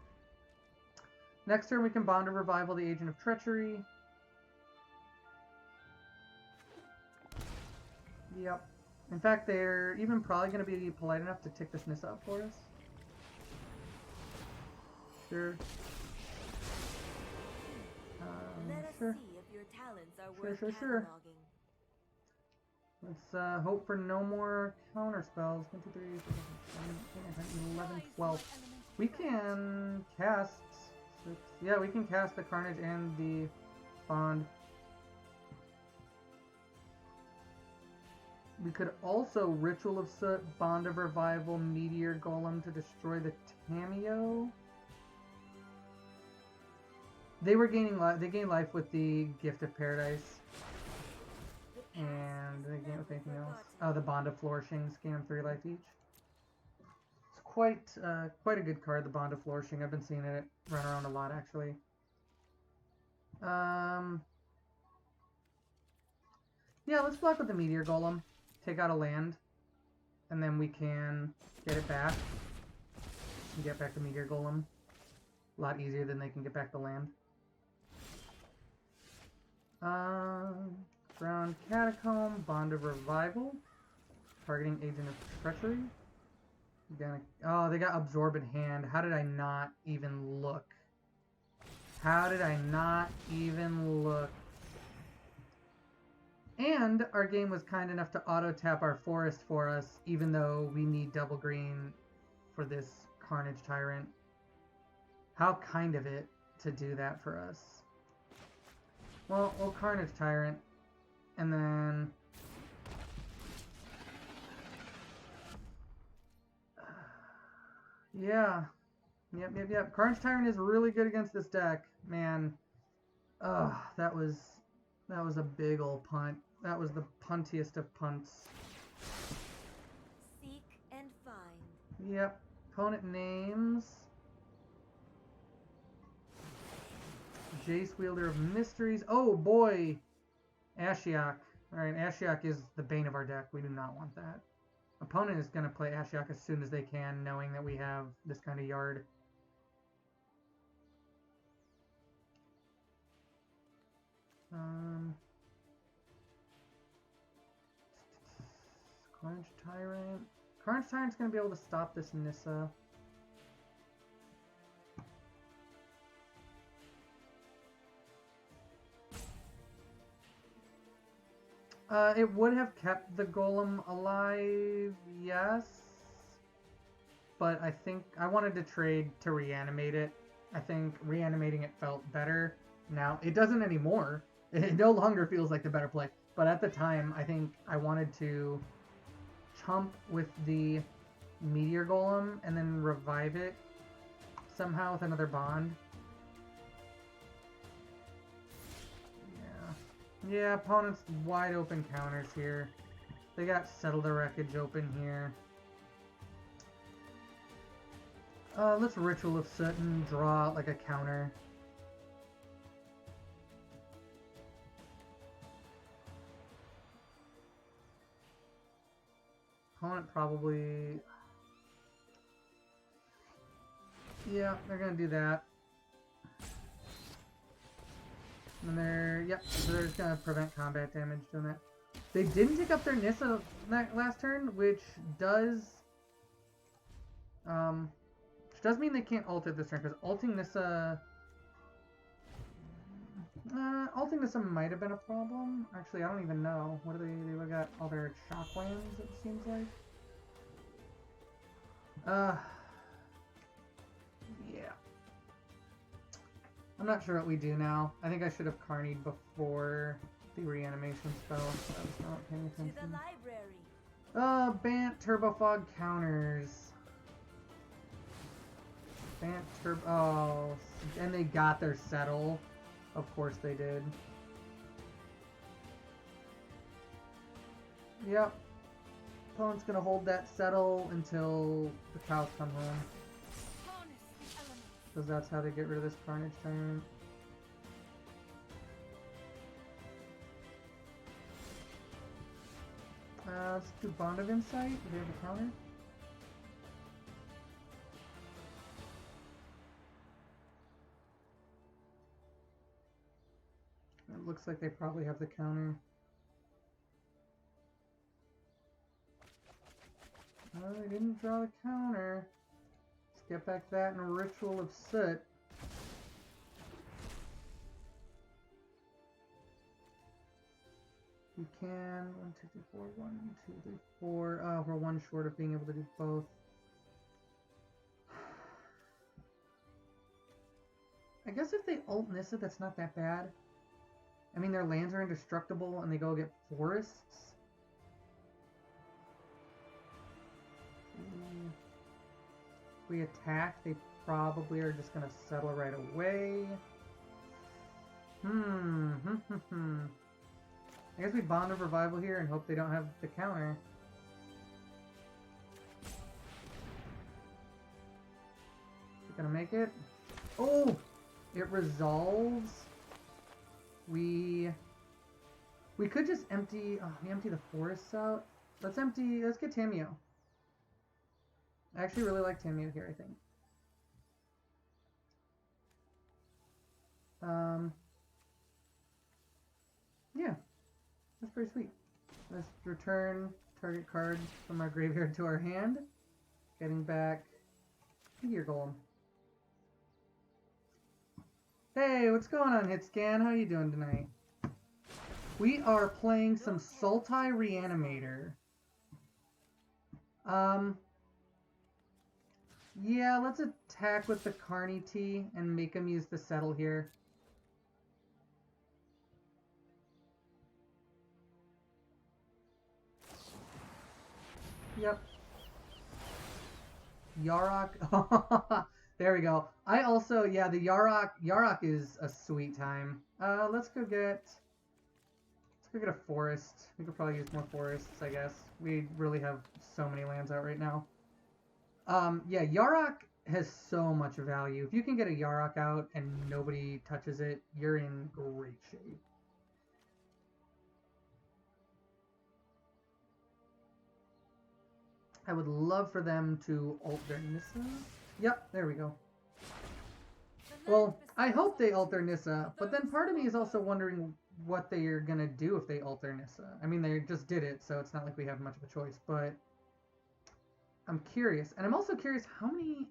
Next turn we can Bond of Revival the Agent of Treachery. Yep. In fact, they're even probably going to be polite enough to tick this Nissa up for us. Sure. Sure. Sure. Let's hope for no more counter spells. 1, 2, 3, 4, 5, 6, 7, 8, 9, 10, 11, 12. We can cast 6. Yeah, we can cast the Carnage and the Bond. We could also Ritual of Soot, Bond of Revival, Meteor Golem to destroy the Tameo. They were gaining life. They gained life with the Gift of Paradise. And they gain with anything else. Oh, the Bond of Flourishings gain them 3 life each. It's quite a good card, the Bond of Flourishing. I've been seeing it run around a lot, actually. Yeah, let's block with the Meteor Golem. Take out a land. And then we can get it back. And get back the Meteor Golem. A lot easier than they can get back the land. Ground Catacomb, Bond of Revival, targeting Agent of Treachery. Oh, they got Absorbent Hand. How did I not even look? How did I not even look? And our game was kind enough to auto-tap our forest for us, even though we need double green for this Carnage Tyrant. How kind of it to do that for us. Well, we'll Carnage Tyrant. And then... yeah. Yep. Carnage Tyrant is really good against this deck. Man. Ugh, that was a big ol' punt. That was the puntiest of punts. Seek and find. Yep. Opponent names... Jace, Wielder of Mysteries. Oh boy! Ashiok. Alright, Ashiok is the bane of our deck. We do not want that. Opponent is going to play Ashiok as soon as they can, knowing that we have this kind of yard. Carnage Tyrant. Carnage Tyrant's going to be able to stop this Nissa. It would have kept the Golem alive, yes. But I think I wanted to trade to reanimate it. I think reanimating it felt better. Now, it doesn't anymore. It no longer feels like the better play. But at the time, I think I wanted to chump with the Meteor Golem and then revive it somehow with another Bond. Yeah, opponent's wide open counters here. They got Settle the Wreckage open here. Let's Ritual of Soot and draw out like a counter. probably... Yeah, they're gonna do that. And so they're just gonna prevent combat damage doing that. They didn't take up their Nissa that last turn, which does mean they can't ult it this turn, because ulting Nissa might have been a problem. Actually, I don't even know. What do they got all their shocklands, it seems like. Yeah. I'm not sure what we do now. I think I should have carnied before the reanimation spell, so I was not paying attention. To the library. Bant Turbofog counters. Bant Turbo... Oh, and they got their settle. Of course they did. Yep. Opponent's gonna hold that settle until the cows come home. Because that's how they get rid of this Carnage Tyrant. Let's do Bond of Insight. Do they have a counter? It looks like they probably have the counter. Oh, they didn't draw the counter. Let's get back that in a Ritual of Soot. We can 1, 2, 3, 4, 1, 2, 3, 4. Oh, we're one short of being able to do both. I guess if they ult Nissa, that's not that bad. I mean, their lands are indestructible and they go get forests. If we attack, they probably are just going to settle right away. I guess we Bond of Revival here and hope they don't have the counter. Is it gonna make it? Oh! It resolves. We could just empty... Oh, we empty the forests out. Let's get Tamio. I actually really like Tamio here, I think. Yeah. That's pretty sweet. Let's return target card from our graveyard to our hand. Getting back Meteor Golem. Hey, what's going on, Hitscan? How you doing tonight? We are playing some Sultai Reanimator. Yeah, let's attack with the Carney T and make him use the settle here. Yep. Yarok. There we go. I also, yeah, the Yarok is a sweet time. Let's go get a forest. We could probably use more forests, I guess. We really have so many lands out right now. Yeah, Yarok has so much value. If you can get a Yarok out and nobody touches it, you're in great shape. I would love for them to ult their Nissa. Yep, there we go. Well, I hope they ult their Nissa, but then part of me is also wondering what they are going to do if they ult their Nissa. I mean, they just did it, so it's not like we have much of a choice, but I'm curious. And I'm also curious, how many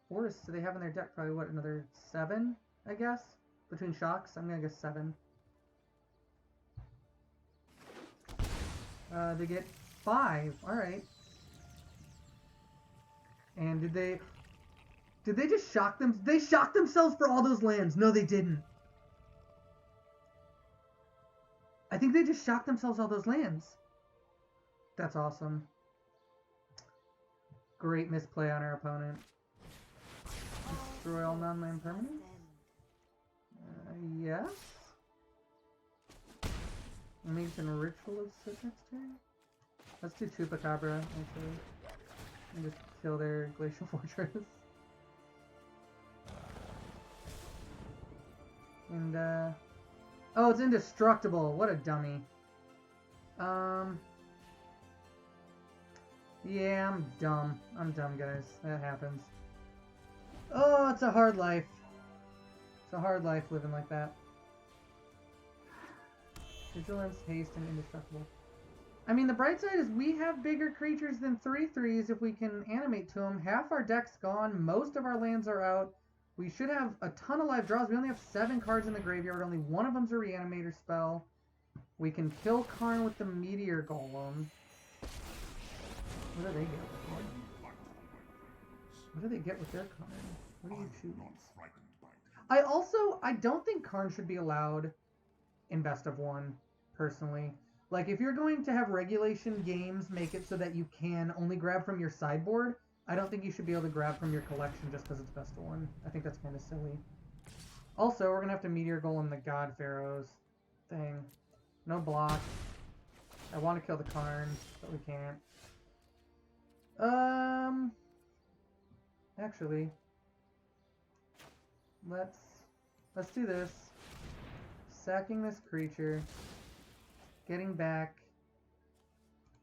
forests do they have in their deck? Probably, what, another 7, I guess? Between shocks? I'm going to guess 7. They get 5. Alright. And did they just shock them? They shocked themselves for all those lands. No, they didn't. I think they just shocked themselves all those lands. That's awesome. Great misplay on our opponent. Destroy all non-land permanents? Yes. Maybe it's a Ritual of Soot next turn? Let's do Chupacabra, actually. And just kill their Glacial Fortress. And, oh, it's indestructible. What a dummy. Yeah, I'm dumb. I'm dumb, guys. That happens. Oh, it's a hard life. It's a hard life living like that. Vigilance, haste, and indestructible. I mean, the bright side is we have bigger creatures than 3/3s if we can animate to them. Half our deck's gone. Most of our lands are out. We should have a ton of live draws. We only have 7 cards in the graveyard. Only one of them's a Reanimator spell. We can kill Karn with the Meteor Golem. What do they get with it? What do they get with their Karn? What do you choose? I don't think Karn should be allowed in best of one, personally. Like, if you're going to have regulation games make it so that you can only grab from your sideboard, I don't think you should be able to grab from your collection just because it's best of one. I think that's kind of silly. Also, we're going to have to Meteor Golem the God Pharaohs thing. No block. I want to kill the Karn, but we can't. Actually, let's do this. Sacking this creature, getting back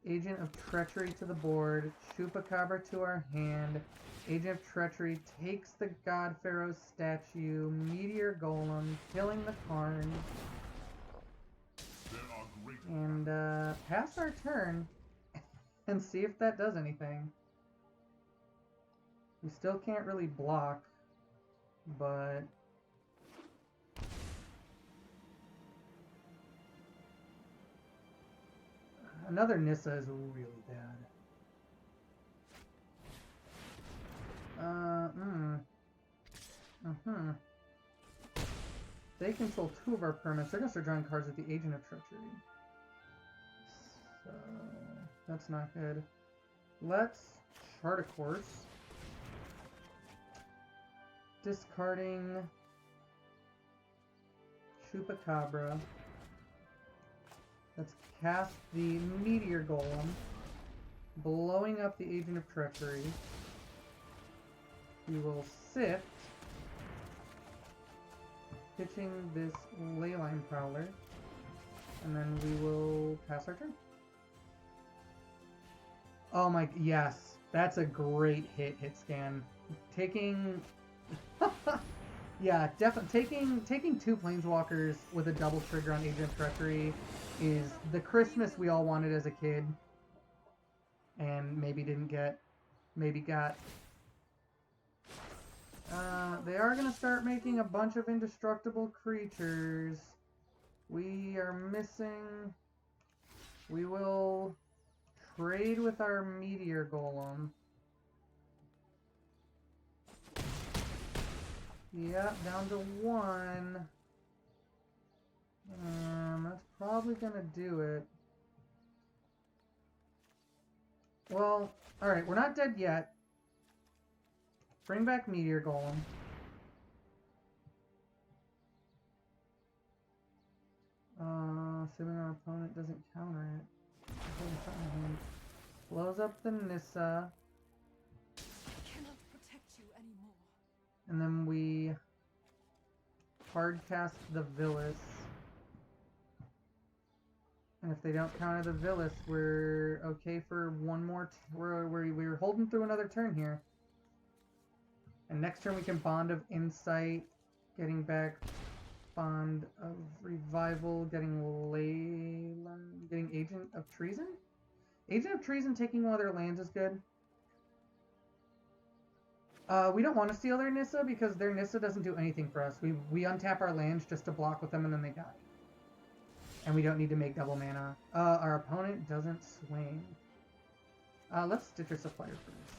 Agent of Treachery to the board, Chupacabra to our hand. Agent of Treachery takes the God Pharaoh statue, Meteor Golem, killing the Karn, and pass our turn and see if that does anything. We still can't really block, but another Nissa is really bad. They control 2 of our permanents. They're gonna start drawing cards with the Agent of Treachery. So that's not good. Let's chart a course. Discarding Chupacabra. Let's cast the Meteor Golem, blowing up the Agent of Treachery. We will sift, pitching this Leyline Prowler, and then we will pass our turn. Oh my, yes, that's a great hit scan. Taking, yeah, definitely taking 2 Planeswalkers with a double trigger on Agent of Treachery is the Christmas we all wanted as a kid, and maybe didn't get, maybe got. They are going to start making a bunch of indestructible creatures. We are missing. We will trade with our Meteor Golem. Yeah, down to 1. That's probably going to do it. Well, alright, we're not dead yet. Bring back Meteor Golem. Assuming our opponent doesn't counter it. Blows up the Nissa. I cannot protect you anymore. And then we hard cast the Villas. And if they don't counter the Villas, we're okay for one more. We're holding through another turn here. And next turn we can Bond of Insight, getting back Bond of Revival, getting Leyline, getting Agent of Treason? Agent of Treason taking one of their lands is good. We don't want to steal their Nissa because their Nissa doesn't do anything for us. We untap our lands just to block with them and then they die. And we don't need to make double mana. Our opponent doesn't swing. Let's Stitcher Supplier first.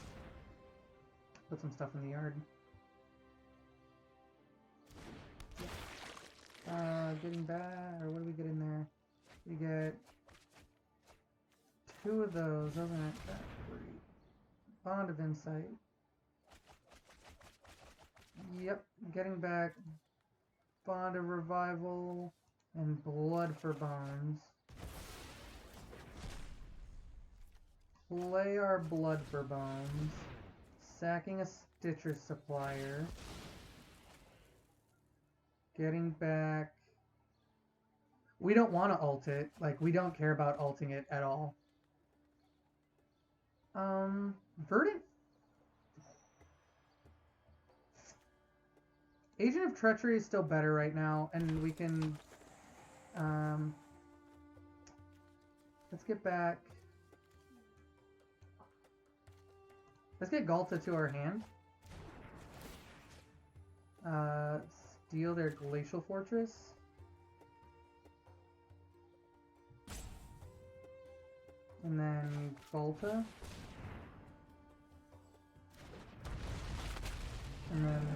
Put some stuff in the yard. Getting back, or what do we get in there? We get 2 of those. Those aren't that great. Bond of Insight. Yep, getting back Bond of Revival and Blood for Bonds. Play our Blood for Bonds. Sacking a Stitcher Supplier. Getting back. We don't want to ult it. Like, we don't care about ulting it at all. Verdant. Agent of Treachery is still better right now, and we can, let's get back. Let's get Galta to our hand. Steal their Glacial Fortress. And then Galta. And then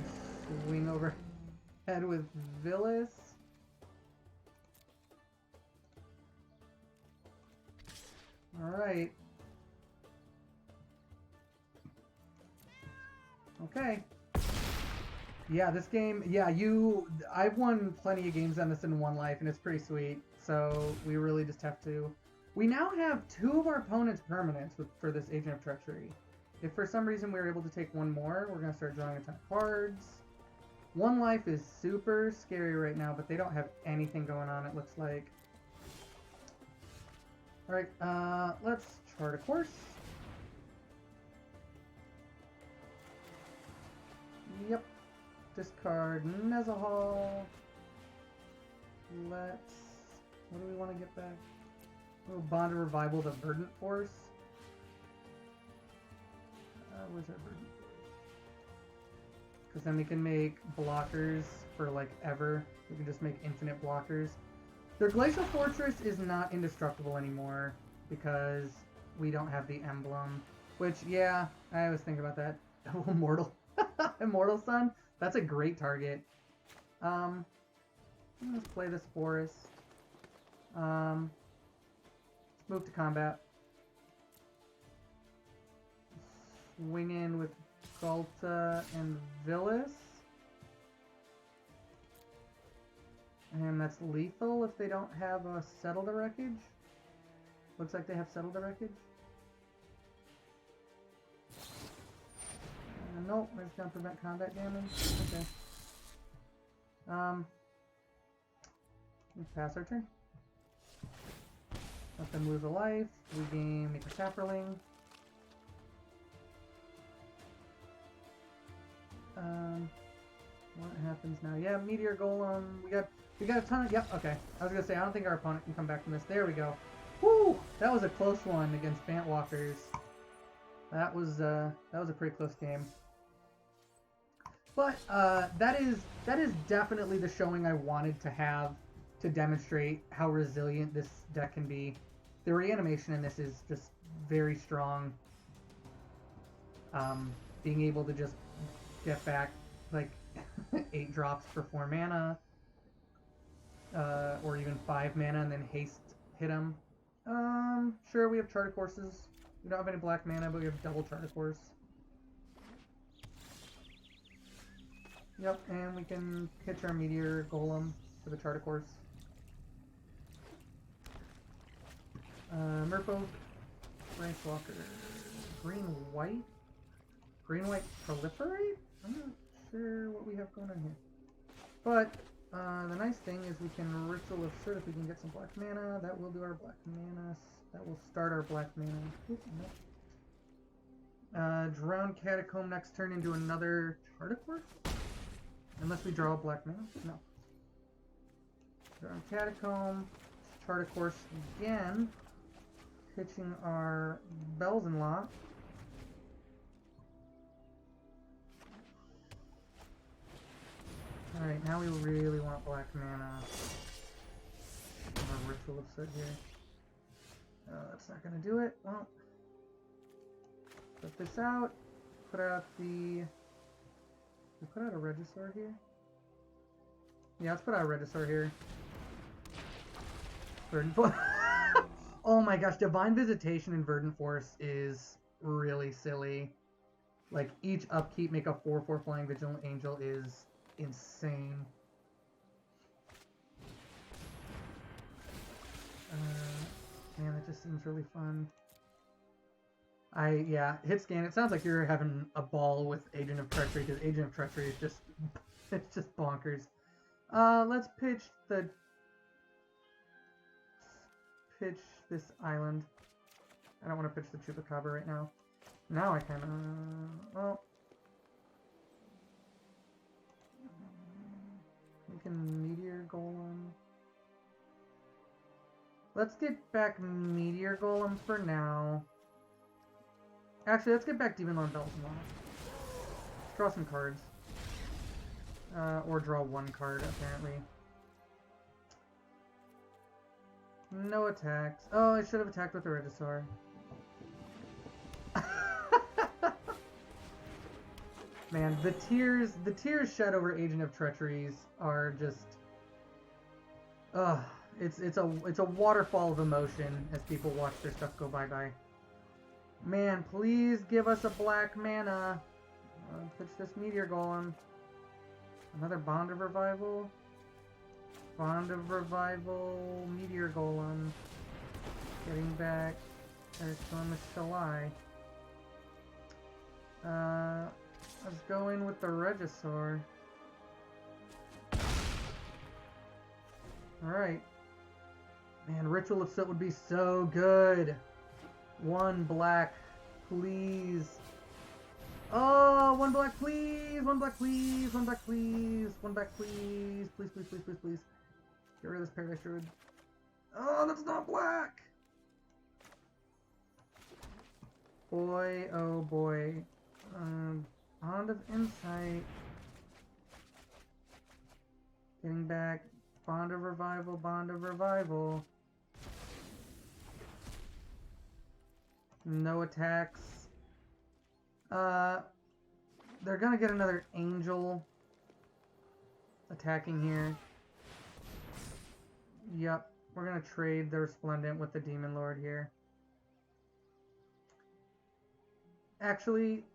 swing overhead with Villas. Alright. Okay. Yeah, this game, I've won plenty of games on this in one life, and it's pretty sweet. So we really just have to. We now have 2 of our opponent's permanents for this Agent of Treachery. If for some reason we were able to take one more, we're going to start drawing a ton of cards. One life is super scary right now, but they don't have anything going on, it looks like. Alright, let's chart a course. Yep. Discard Nezahal. What do we want to get back? Oh, Bond of Revival, the Verdant Force. Where's our Verdant Force? Because then we can make blockers for like ever. We can just make infinite blockers. Their Glacial Fortress is not indestructible anymore because we don't have the emblem. Which, yeah, I always think about that. Immortal. Immortal Sun? That's a great target. Let's play this forest. Let's move to combat. Swing in with Galta and Villas. And that's lethal if they don't have a Settle the Wreckage. Looks like they have Settle the Wreckage. Nope, we're just gonna prevent combat damage. Okay. We pass our turn. Let them lose a life. We gain make a Sapperling. What happens now? Yeah, Meteor Golem. We got a ton of. Yep. Okay. I was gonna say I don't think our opponent can come back from this. There we go. Woo! That was a close one against Bantwalkers. That was a pretty close game. But that is definitely the showing I wanted to have to demonstrate how resilient this deck can be. The reanimation in this is just very strong. Being able to just get back like 8 drops for 4 mana, or even 5 mana, and then haste hit them. Sure, we have Charter Courses. We don't have any black mana, but we have double Charter Course. Yep, and we can pitch our Meteor Golem for the Charter Course. Merfolk, Rank Walker, Green-White? Green-White Proliferate? I'm not sure what we have going on here. But, the nice thing is we can Ritual of Surt if we can get some black mana. That will do our black mana. That will start our black mana. Oop, no. Drowned Catacomb next turn into another Charter Course? Unless we draw a black mana? No. Drowned Catacomb, Charter Course again. Pitching our Bells and Lock. Alright, now we really want black mana. A Ritual of Surt here. That's not gonna do it. Well, put this out. Put out the... We put out a Regisaur here? Yeah, let's put out a Regisaur here. Verdant Force. Oh my gosh, Divine Visitation in Verdant Force is really silly. Like, each upkeep make a 4/4 Flying Vigilant Angel is insane. Man, that just seems really fun. Yeah, hit scan. It sounds like you're having a ball with Agent of Treachery, because Agent of Treachery is just, it's just bonkers. Let's pitch this island. I don't want to pitch the Chupacabra right now. Now I kind of... Well... We can Meteor Golem. Let's get back Meteor Golem for now. Actually, let's get back Demon Lord Bells and Let's draw some cards. Or draw one card, apparently. No attacks. Oh, I should have attacked with the Regisaur. Man, the tears shed over Agent of Treacheries are just... Ugh. It's a waterfall of emotion as people watch their stuff go bye-bye. Man, please give us a black mana. Pitch this Meteor Golem. Another Bond of Revival. Bond of Revival, Meteor Golem. Getting back. There's Storm Shalai. Let's go in with the Regisaur. Alright. Man, Ritual of Soot would be so good. One black, please. Oh, one black, please. One black, please. One black, please. One black, please. Please, please, please, please, please. Get rid of this Paradise Druid. Oh, that's not black. Boy, oh boy. Bond of Insight. Getting back. Bond of Revival, Bond of Revival. No attacks. They're gonna get another Angel attacking here. Yep, we're gonna trade the Resplendent with the Demon Lord here. Actually,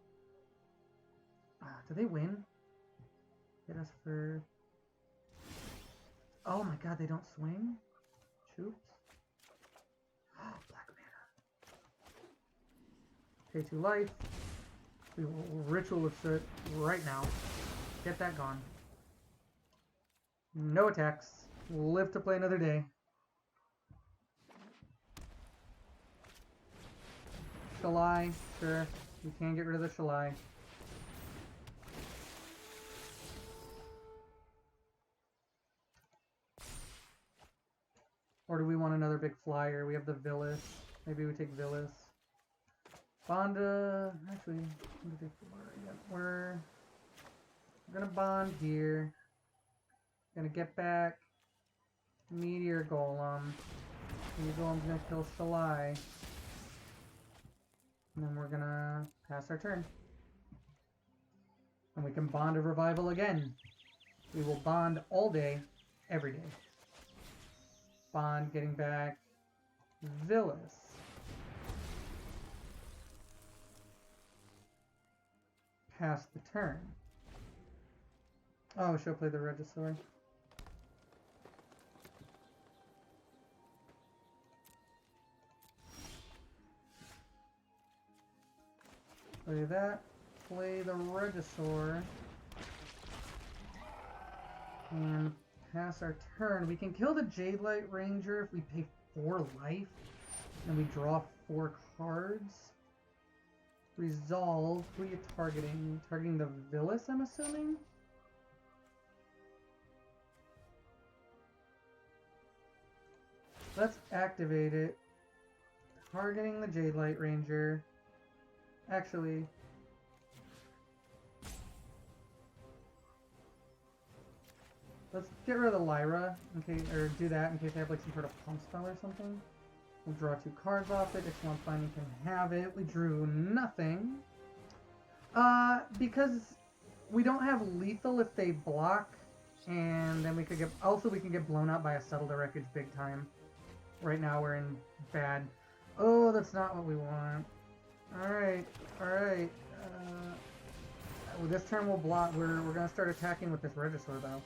do they win? Get us for... Oh my god, they don't swing? Shoots? Black mana. Pay 2 life. We will Ritual of Soot right now. Get that gone. No attacks. Live to play another day. Shalai, sure. We can get rid of the Shalai. Or do we want another big flyer? We have the Villas. Maybe we take Villas. Bonda... Actually, we're gonna bond here. Gonna get back Meteor Golem. Meteor Golem's gonna kill Shalai. And then we're gonna pass our turn. And we can Bond of Revival again. We will bond all day, every day. Bond getting back Villas. Pass the turn. Oh, she'll play the Regisaur. Play that. Play the Regisaur. And pass our turn. We can kill the Jade Light Ranger if we pay 4 life. And we draw 4 cards. Resolve. Who are you targeting? Targeting the Villas, I'm assuming? Let's activate it. Targeting the Jade Light Ranger. Actually... Let's get rid of the Lyra, in case, or do that in case I have like some sort of pump spell or something. We'll draw 2 cards off it. Ixalan Finding can have it. We drew nothing. Because we don't have lethal if they block, and then we could get... Also, we can get blown out by a Settle the Wreckage big time. Right now, we're in bad... Oh, that's not what we want. Alright, alright. Well, this turn we'll block. We're gonna start attacking with this Regisaur, though.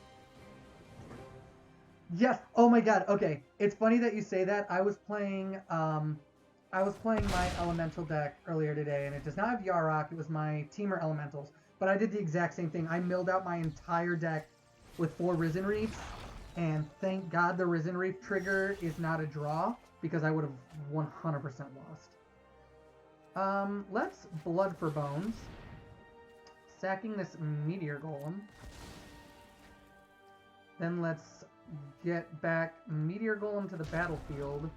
Yes! Oh my god, okay. It's funny that you say that. I was playing my Elemental deck earlier today, and it does not have Yarok. It was my Teamer Elementals. But I did the exact same thing. I milled out my entire deck with 4 Risen Reefs, and thank god the Risen Reef trigger is not a draw, because I would have 100% lost. Let's Blood for Bones. Sacking this Meteor Golem. Then let's get back Meteor Golem to the battlefield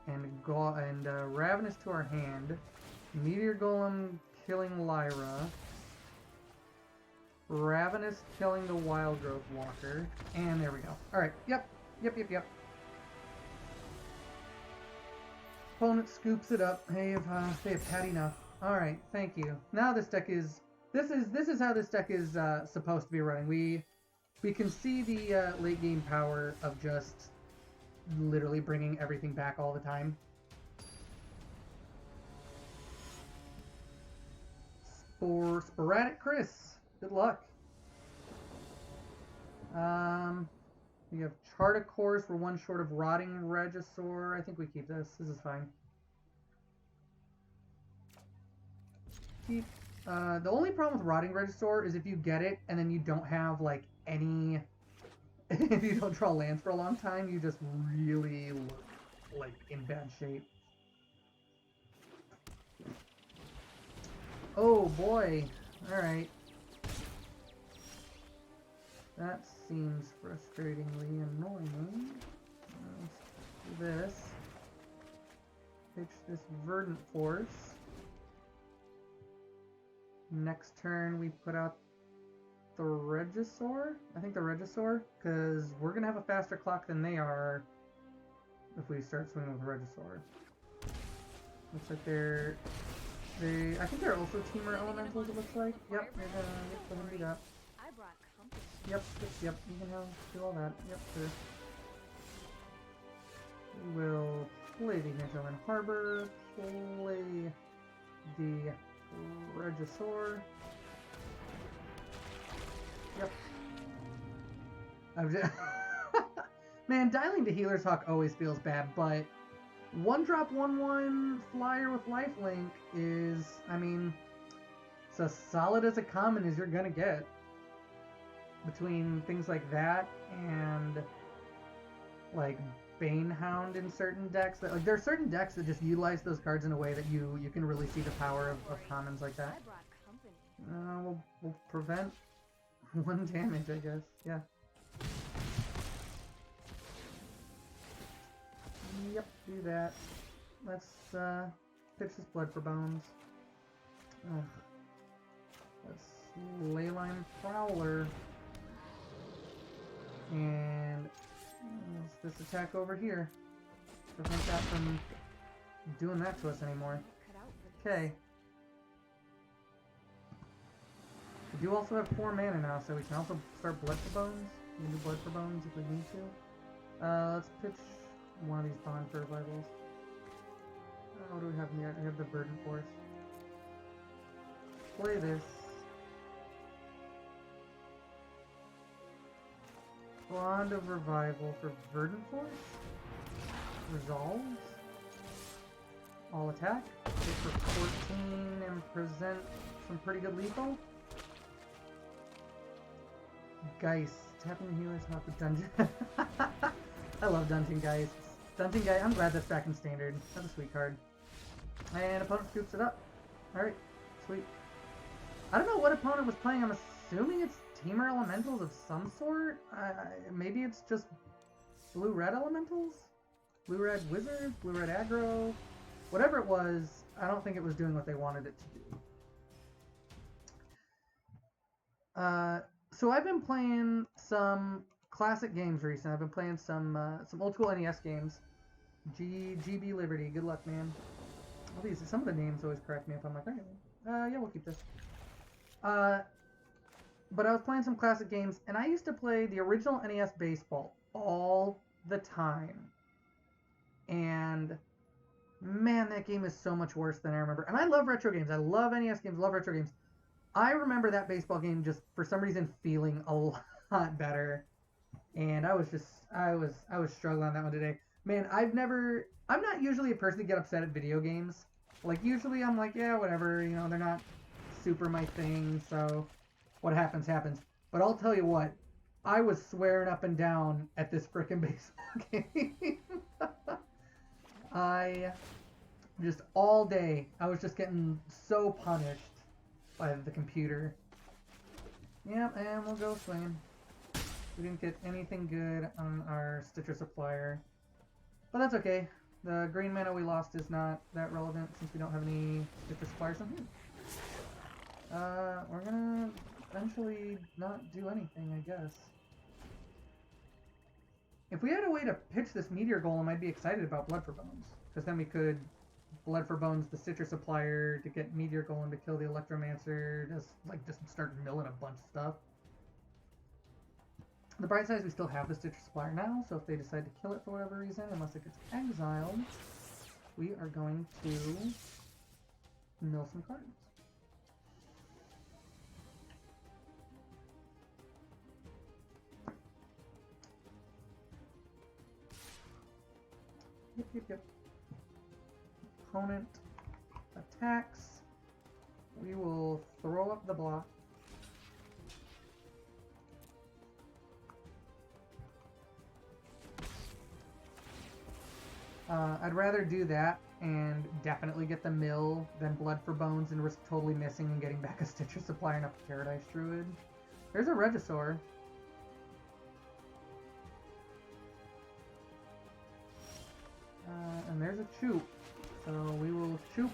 and Ravenous to our hand. Meteor Golem killing Lyra. Ravenous killing the Wild Growth Walker. And there we go. Alright, yep. Opponent scoops it up. They have had enough. Alright, thank you. Now this deck is... This is how this deck is supposed to be running. We can see the late game power of just literally bringing everything back all the time. Sporadic Chris. Good luck. We have Chart of Course. We're one short of Rotting Regisaur. I think we keep this. This is fine. Keep. The only problem with Rotting Regisaur is if you get it and then you don't have like any... if you don't draw lands for a long time, you just really look like in bad shape. Oh boy. Alright. That seems frustratingly annoying. Let's do this. Pitch this Verdant Force. Next turn we put out the Regisaur. I think the Regisaur, because we're going to have a faster clock than they are if we start swinging with Regisaur. Looks like I think they're also Teamer Elementals, it looks like. Yep, they're going to do that. I brought company. Yep, you can do all that. Yep, sure. We'll play the Hinterland Harbor, play the Regisaur. Yep. Man, dialing to Healer's Hawk always feels bad, but 1-drop 1/1 flyer with lifelink is, I mean, it's as solid as a common as you're gonna get. Between things like that and like Banehound in certain decks, that like there are certain decks that just utilize those cards in a way that you can really see the power of commons like that. I brought company. We'll prevent 1 damage, I guess. Yeah. Yep, do that. Let's pitch this Blood for Bones. Let's Leyline Prowler. And this attack over here. Prevent that from doing that to us anymore. Okay. We do also have 4 mana now, so we can also start Blood for Bones. We can do Blood for Bones if we need to. Let's pitch one of these Bond for Revivals. What do we have here? We have the Verdant Force. Play this. Bond of Revival for Verdant Force. Resolves. All attack. Hit for 14 and present some pretty good lethal. Geist. Tapping Healer's Hawk with Dungeon. I love Dungeon Geist. Dungeon Geist. I'm glad that's back in Standard. That's a sweet card. And opponent scoops it up. Alright. Sweet. I don't know what opponent was playing. I'm assuming it's Teamer Elementals of some sort? Maybe it's just Blue-Red Elementals? Blue-Red Wizard? Blue-Red Aggro? Whatever it was, I don't think it was doing what they wanted it to do. So I've been playing some classic games recently. I've been playing some old school NES games. GB Liberty, good luck, man. All these, some of the names always correct me if I'm like, okay, yeah, we'll keep this. But I was playing some classic games, and I used to play the original NES Baseball all the time. And man, that game is so much worse than I remember. And I love retro games. I love NES games, love retro games. I remember that baseball game just for some reason feeling a lot better. And I was struggling on that one today. Man, I'm not usually a person to get upset at video games. Like, usually I'm like, yeah, whatever, you know, they're not super my thing, so what happens, happens. But I'll tell you what, I was swearing up and down at this frickin' baseball game. I Just all day, I was just getting so punished by the computer. Yep, and we'll go swing. We didn't get anything good on our Stitcher supplier. But that's okay. The green mana we lost is not that relevant since we don't have any Stitcher suppliers on here. We're gonna eventually not do anything, I guess. If we had a way to pitch this Meteor Golem, I'd be excited about Blood for Bones. Because then we could Blood for Bones the Stitcher supplier to get Meteor Golem to kill the Electromancer, just start milling a bunch of stuff. The bright side is we still have the Stitcher supplier now, so if they decide to kill it for whatever reason, unless it gets exiled, we are going to mill some cards. Yep. Opponent attacks. We will throw up the block. I'd rather do that and definitely get the mill than Blood for Bones and risk totally missing and getting back a Stitcher supply and a Paradise Druid. There's a Regisaur. And there's a Choop. So we will Choop,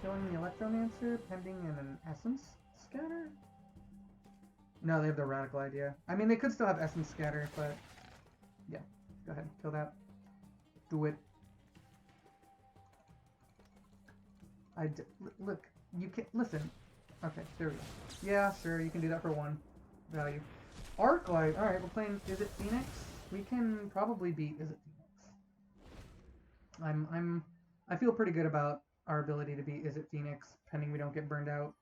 killing the Electromancer, pending an Essence Scatter? No, they have the Radical Idea. I mean, they could still have Essence Scatter, but yeah. Go ahead, kill that. Do it. Look, you can listen. Okay, there we go. Yeah, sure, you can do that for 1 value. Arclight. Alright, we're playing Is It Phoenix? We can probably beat Is It Phoenix. I feel pretty good about our ability to beat Is It Phoenix, pending we don't get burned out.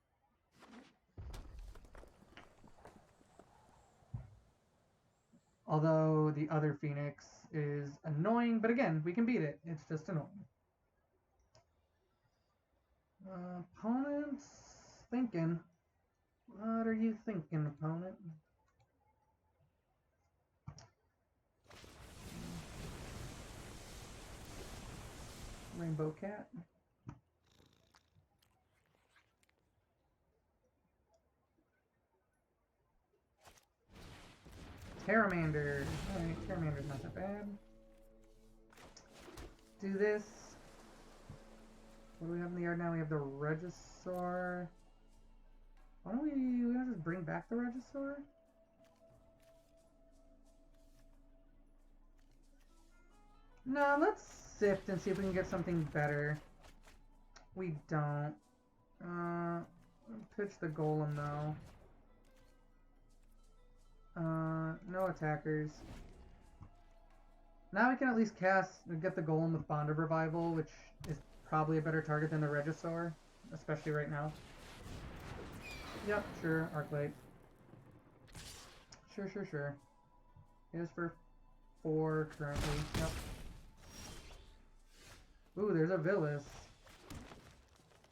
Although the other Phoenix is annoying, but again, we can beat it. It's just annoying. Opponent's thinking. What are you thinking, opponent? Rainbow Cat. Terramander. Alright, Terramander's not that bad. Do this. What do we have in the yard now? We have the Regisaur. Why don't we just bring back the Regisaur? No, let's sift and see if we can get something better. We don't. Pitch the Golem though. No attackers. Now we can at least get the Golem with Bond of Revival, which is probably a better target than the Regisaur, especially right now. Yep, sure, Arclight. Sure. It is for 4 currently. Yep. Ooh, there's a Villas.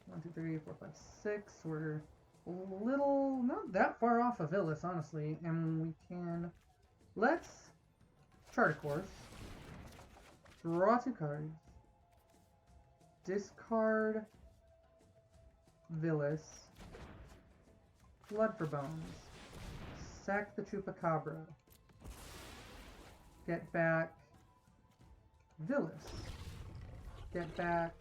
1, 2, 3, 4, 5, 6. We're a little, not that far off of Villas, honestly. And we can, let's chart a course. Draw 2 cards. Discard Villas. Blood for Bones. Sack the Chupacabra. Get back Villas. Get back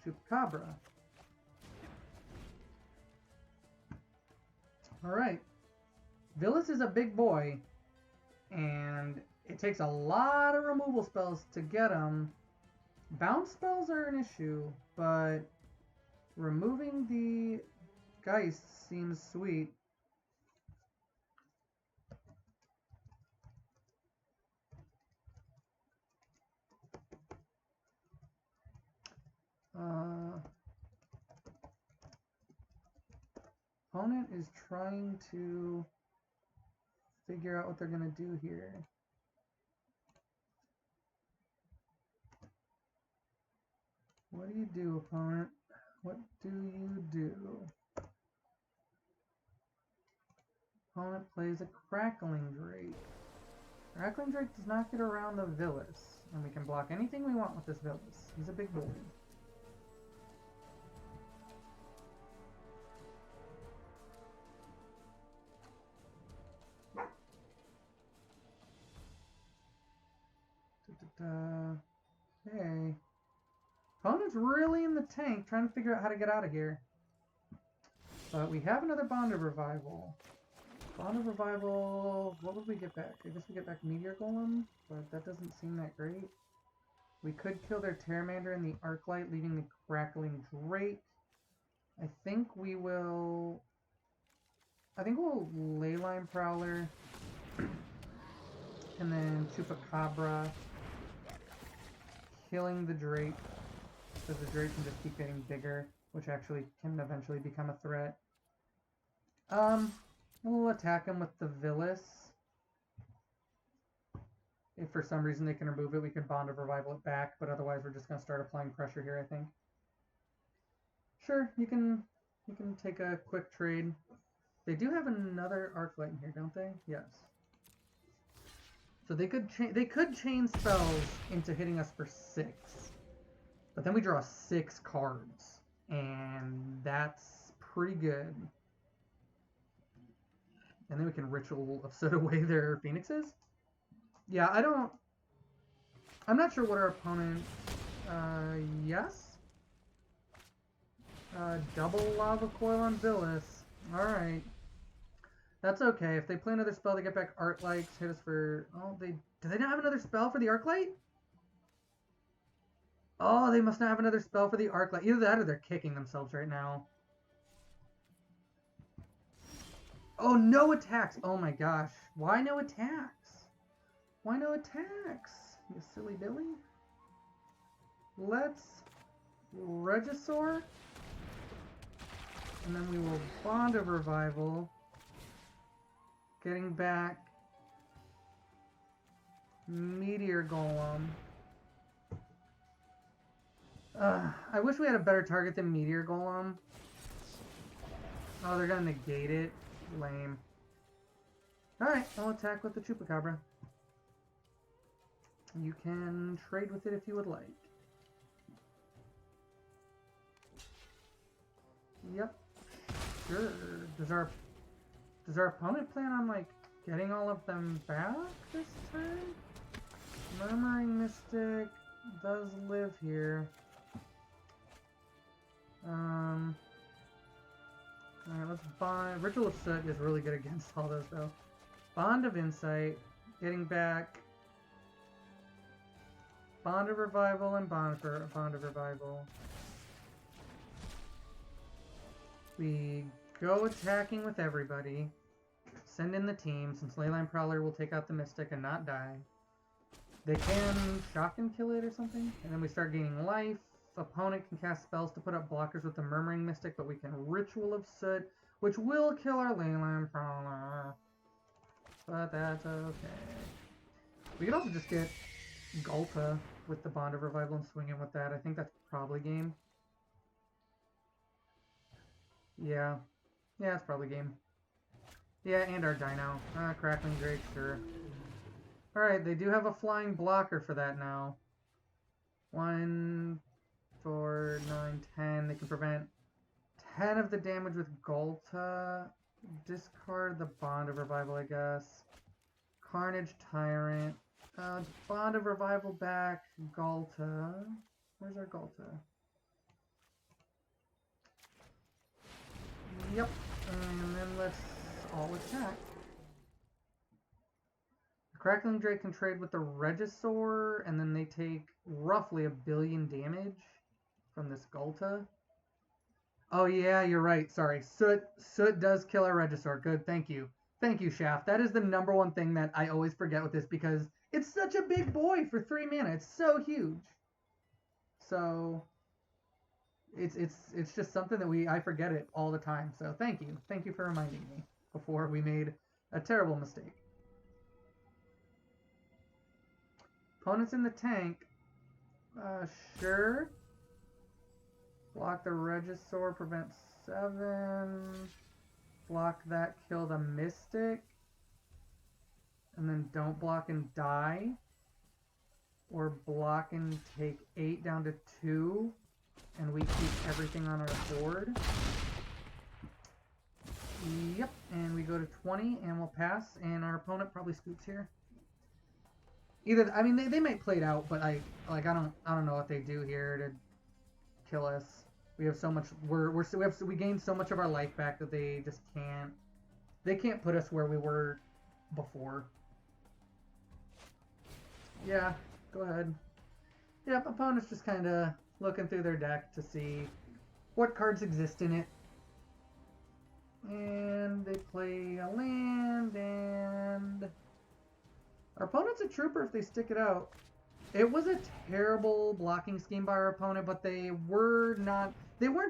Chupacabra. Alright. Villas is a big boy, and it takes a lot of removal spells to get him. Bounce spells are an issue, but removing the Geist seems sweet. Opponent is trying to figure out what they're going to do here. What do you do, opponent? What do you do? Opponent plays a Crackling Drake. Crackling Drake does not get around the Villas, and we can block anything we want with this Villas. He's a big boy. Okay. Opponent's really in the tank, trying to figure out how to get out of here. But we have another Bond of Revival. Bond of Revival, what would we get back? I guess we get back Meteor Golem, but that doesn't seem that great. We could kill their Terramander in the Arclight, leaving the Crackling Drake. I think we will... I think we'll Leyline Prowler, and then Chupacabra, killing the Drake, because the Drake can just keep getting bigger, which actually can eventually become a threat. We'll attack him with the Villas. If for some reason they can remove it, we could Bond of Revival it back, but otherwise we're just going to start applying pressure here, I think. Sure, you can take a quick trade. They do have another Arclight in here, don't they? Yes. So they could chain spells into hitting us for 6. But then we draw 6 cards. And that's pretty good. And then we can Ritual of Soot away their Phoenixes. Yeah, I'm not sure what our opponent... yes? Double Lava Coil on Villas. Alright. That's okay. If they play another spell, they get back Arclights, hit us for... Oh, do they not have another spell for the Arclight? Oh, they must not have another spell for the Arclight. Either that or they're kicking themselves right now. Oh, no attacks! Oh my gosh. Why no attacks? Why no attacks? You silly Billy. Let's Regisaur. And then we will Bond of Revival. Getting back Meteor Golem. I wish we had a better target than Meteor Golem. Oh, they're gonna negate it. Lame. Alright, I'll attack with the Chupacabra. You can trade with it if you would like. Yep. Sure. Does our opponent plan on, like, getting all of them back this turn? Murmuring Mystic does live here. Alright, let's Bond. Ritual of Soot is really good against all those, though. Bond of Insight, getting back Bond of Revival and Bond of Revival. We go attacking with everybody. Send in the team, since Leyline Prowler will take out the Mystic and not die. They can shock and kill it or something, and then we start gaining life. Opponent can cast spells to put up blockers with the Murmuring Mystic, but we can Ritual of Soot, which will kill our Leyline Prowler. But that's okay. We could also just get Ghalta with the Bond of Revival and swing in with that. I think that's probably game. Yeah. Yeah, it's probably game. Yeah, and our Dino. Crackling Drake, sure. Alright, they do have a flying blocker for that now. 1, 4, 9, 10. They can prevent 10 of the damage with Ghalta. Discard the Bond of Revival, I guess. Carnage Tyrant. Bond of Revival back. Ghalta. Where's our Ghalta? Yep. And then let's all attack. The Crackling Drake can trade with the Regisaur, and then they take roughly 1 billion damage from this Ghalta. Oh yeah, you're right. Sorry. Soot does kill our Regisaur. Good, thank you. Thank you, Shaft. That is the #1 thing that I always forget with this, because it's such a big boy for 3 mana. It's so huge. So it's just something that I forget it all the time. So thank you. Thank you for reminding me before we made a terrible mistake. Opponents in the tank. Sure. Block the Regisaur, prevent 7. Block that, kill the Mystic. And then don't block and die. Or block and take 8 down to 2. And we keep everything on our board. Yep, and we go to 20 and we'll pass, and our opponent probably scoops here. Either, I mean, they might play it out, but I don't know what they do here to kill us. We have so much, we gained so much of our life back that they just can't, they can't put us where we were before. Yeah, go ahead. Yep, opponent's just kind of looking through their deck to see what cards exist in it. And they play a land, and our opponent's a trooper if they stick it out. It was a terrible blocking scheme by our opponent, but they weren't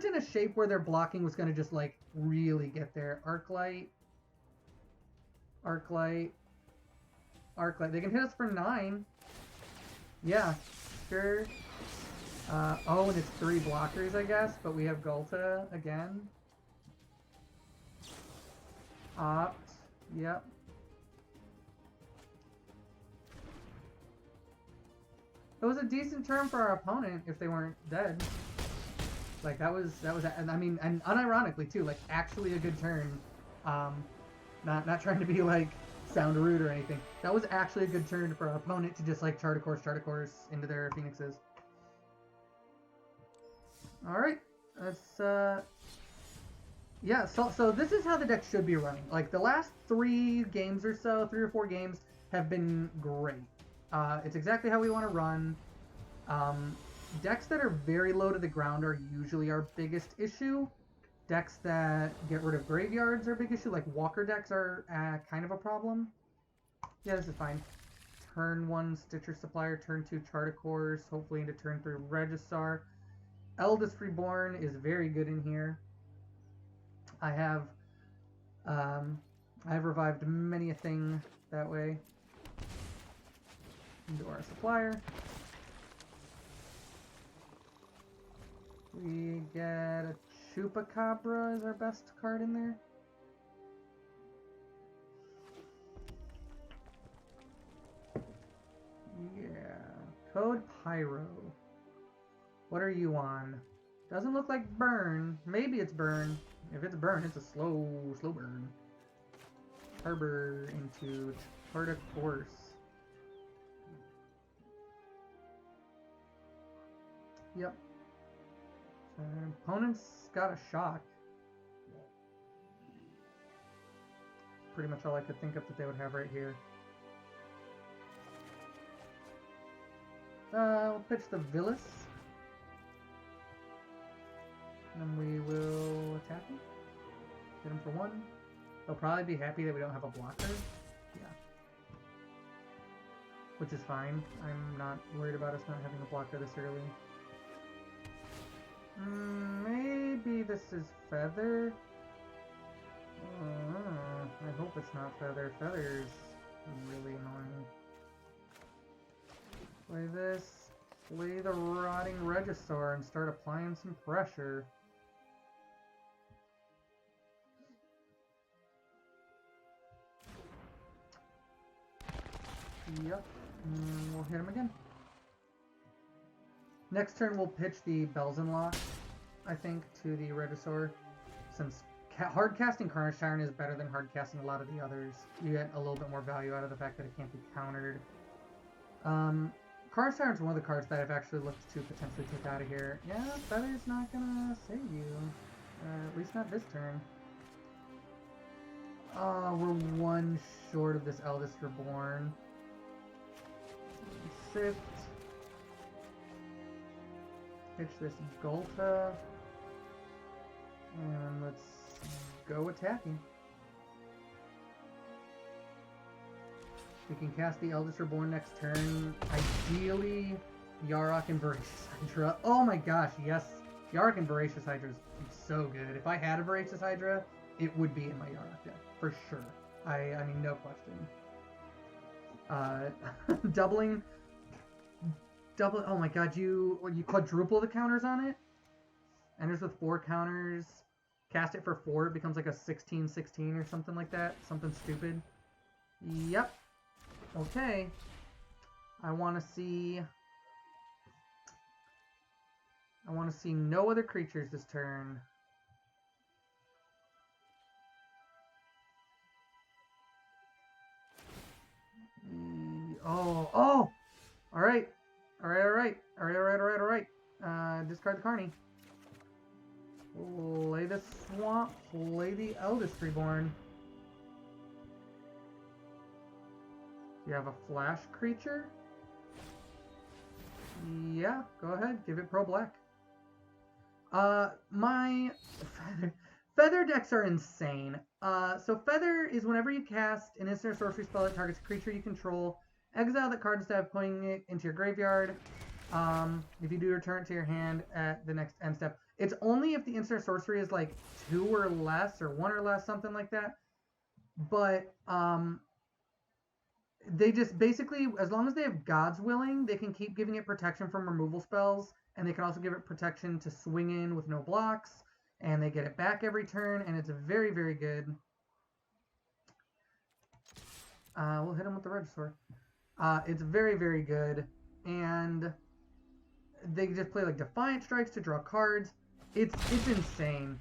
in a shape where their blocking was going to just, like, really get there. Arclight. Arclight. Arclight. They can hit us for 9. Yeah, sure. Oh, and it's 3 blockers, I guess, but we have Gulta again. Opt. Yep. It was a decent turn for our opponent if they weren't dead. Like, that was, I mean, and unironically too, like, actually a good turn. Not trying to be, like, sound rude or anything. That was actually a good turn for our opponent to just, like, chart a course into their Phoenixes. Alright. Let's, yeah, so this is how the deck should be running. Like, the last 3 games or so, 3 or 4 games, have been great. It's exactly how we want to run. Decks that are very low to the ground are usually our biggest issue. Decks that get rid of graveyards are a big issue. Like, Walker decks are kind of a problem. Yeah, this is fine. Turn 1, Stitcher Supplier. Turn 2, Chart a Course. Hopefully into turn 3, Registar. Eldest Reborn is very good in here. I've revived many a thing that way. Into our supplier. We get a Chupacabra as our best card in there. Yeah. Code Pyro. What are you on? Doesn't look like burn. Maybe it's burn. If it's burn, it's a slow burn. Harbor into Chart a Course. Yep. So opponent's got a shock. Pretty much all I could think of that they would have right here. We'll pitch the Villas. And we will attack him. Hit him for 1. They'll probably be happy that we don't have a blocker. Yeah. Which is fine. I'm not worried about us not having a blocker this early. Maybe this is Feather. I hope it's not Feather. Feather's really annoying. Play this. Play the Rotting Registar and start applying some pressure. Yep. And we'll hit him again. Next turn we'll pitch the Bells and Lock, I think, to the Regisaur. Since hard casting Carnage Tyrant is better than hard casting a lot of the others. You get a little bit more value out of the fact that it can't be countered. Carnage Tyrant's one of the cards that I've actually looked to potentially take out of here. Yeah, Feather's not gonna save you. At least not this turn. We're 1 short of this Eldest Reborn. Sift. Pitch this Gulta. And let's go attacking. We can cast the Eldest Reborn next turn. Ideally, Yarok and Voracious Hydra. Oh my gosh, yes. Yarok and Voracious Hydra is so good. If I had a Voracious Hydra, it would be in my Yarok deck, for sure. I mean, no question. Double, oh my god, you quadruple the counters on it? Enters with 4 counters. Cast it for 4, it becomes like a 16-16 or something like that. Something stupid. Yep. Okay. I want to see no other creatures this turn. Oh, oh! Alright. Alright. Discard the Carney. Play the Swamp. Play the Eldest Reborn. You have a flash creature? Yeah, go ahead. Give it Pro Black. My Feather decks are insane. So Feather is whenever you cast an instant or sorcery spell that targets a creature you control, exile that card instead of putting it into your graveyard. If you do return it to your hand at the next end step. It's only if the instant or sorcery is like 2 or less, or 1 or less, something like that. But, they just basically, as long as they have God's Willing, they can keep giving it protection from removal spells, and they can also give it protection to swing in with no blocks, and they get it back every turn, and it's very, very good. We'll hit him with the Regisaur. It's very, very good, and they just play like Defiant Strikes to draw cards. It's insane.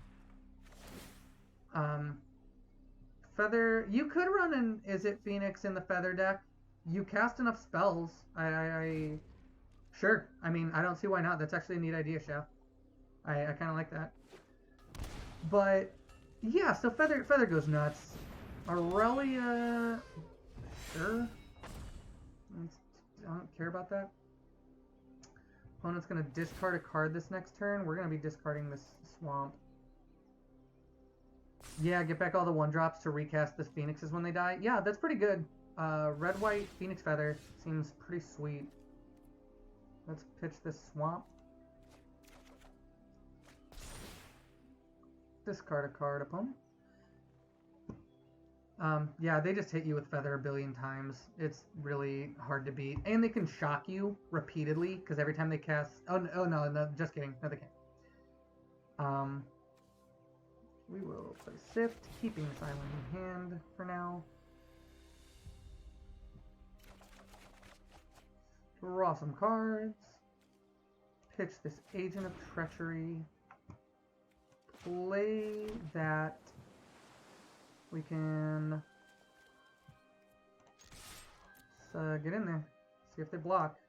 Feather, you could run an Is It Phoenix in the Feather deck. You cast enough spells. Sure. I mean, I don't see why not. That's actually a neat idea, Chef. I kind of like that. But yeah, so Feather goes nuts. Aurelia, sure. I don't care about that. Opponent's gonna discard a card this next turn. We're gonna be discarding this Swamp. Yeah, get back all the 1-drops to recast the Phoenixes when they die. Yeah, that's pretty good. Red, white, Phoenix Feather seems pretty sweet. Let's pitch this Swamp. Discard a card, opponent. Yeah, they just hit you with Feather a billion times. It's really hard to beat. And they can shock you repeatedly, because every time they cast... Oh, no, just kidding. No, they can't. We will play Sift, keeping this island in hand for now. Draw some cards. Pitch this Agent of Treachery. Play that. We can get in there. See if they block.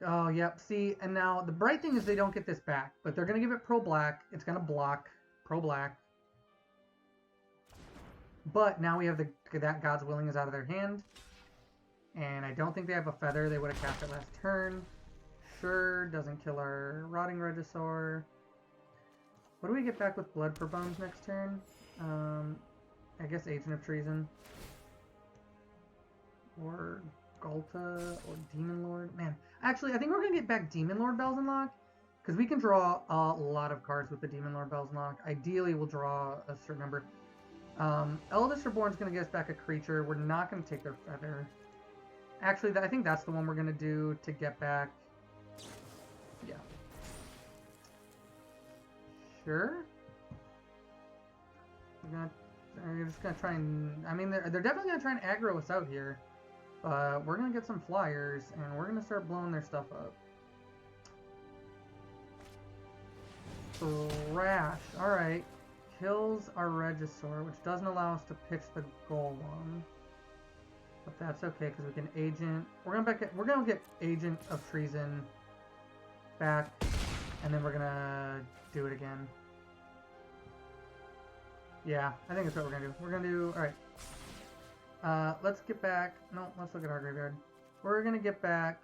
Oh, yep. See, and now the bright thing is they don't get this back, but they're going to give it Pro Black. It's going to block Pro Black. But now we have that God's Willing is out of their hand. And I don't think they have a Feather. They would have cast it last turn. Sure, doesn't kill our Rotting Regisaur. What do we get back with Blood for Bones next turn? I guess Agent of Treason. Or Galta, or Demon Lord. Man, actually, I think we're going to get back Demon Lord Bells and Lock, because we can draw a lot of cards with the Demon Lord Bells and Lock. Ideally, we'll draw a certain number. Eldest Reborn is going to get us back a creature. We're not going to take their Feather. Actually, I think that's the one we're going to do to get back. Yeah. Sure. We're just going to try and... I mean, they're definitely going to try and aggro us out here. We're going to get some flyers, and we're going to start blowing their stuff up. Thrash. Alright. Kills our Regisaur, which doesn't allow us to pitch the Golem. But that's okay, because we can Agent... We're going to get Agent of Treason back, and then we're going to do it again. Yeah, I think that's what we're going to do. We're going to do... Alright. Let's get back... No, let's look at our graveyard. We're going to get back...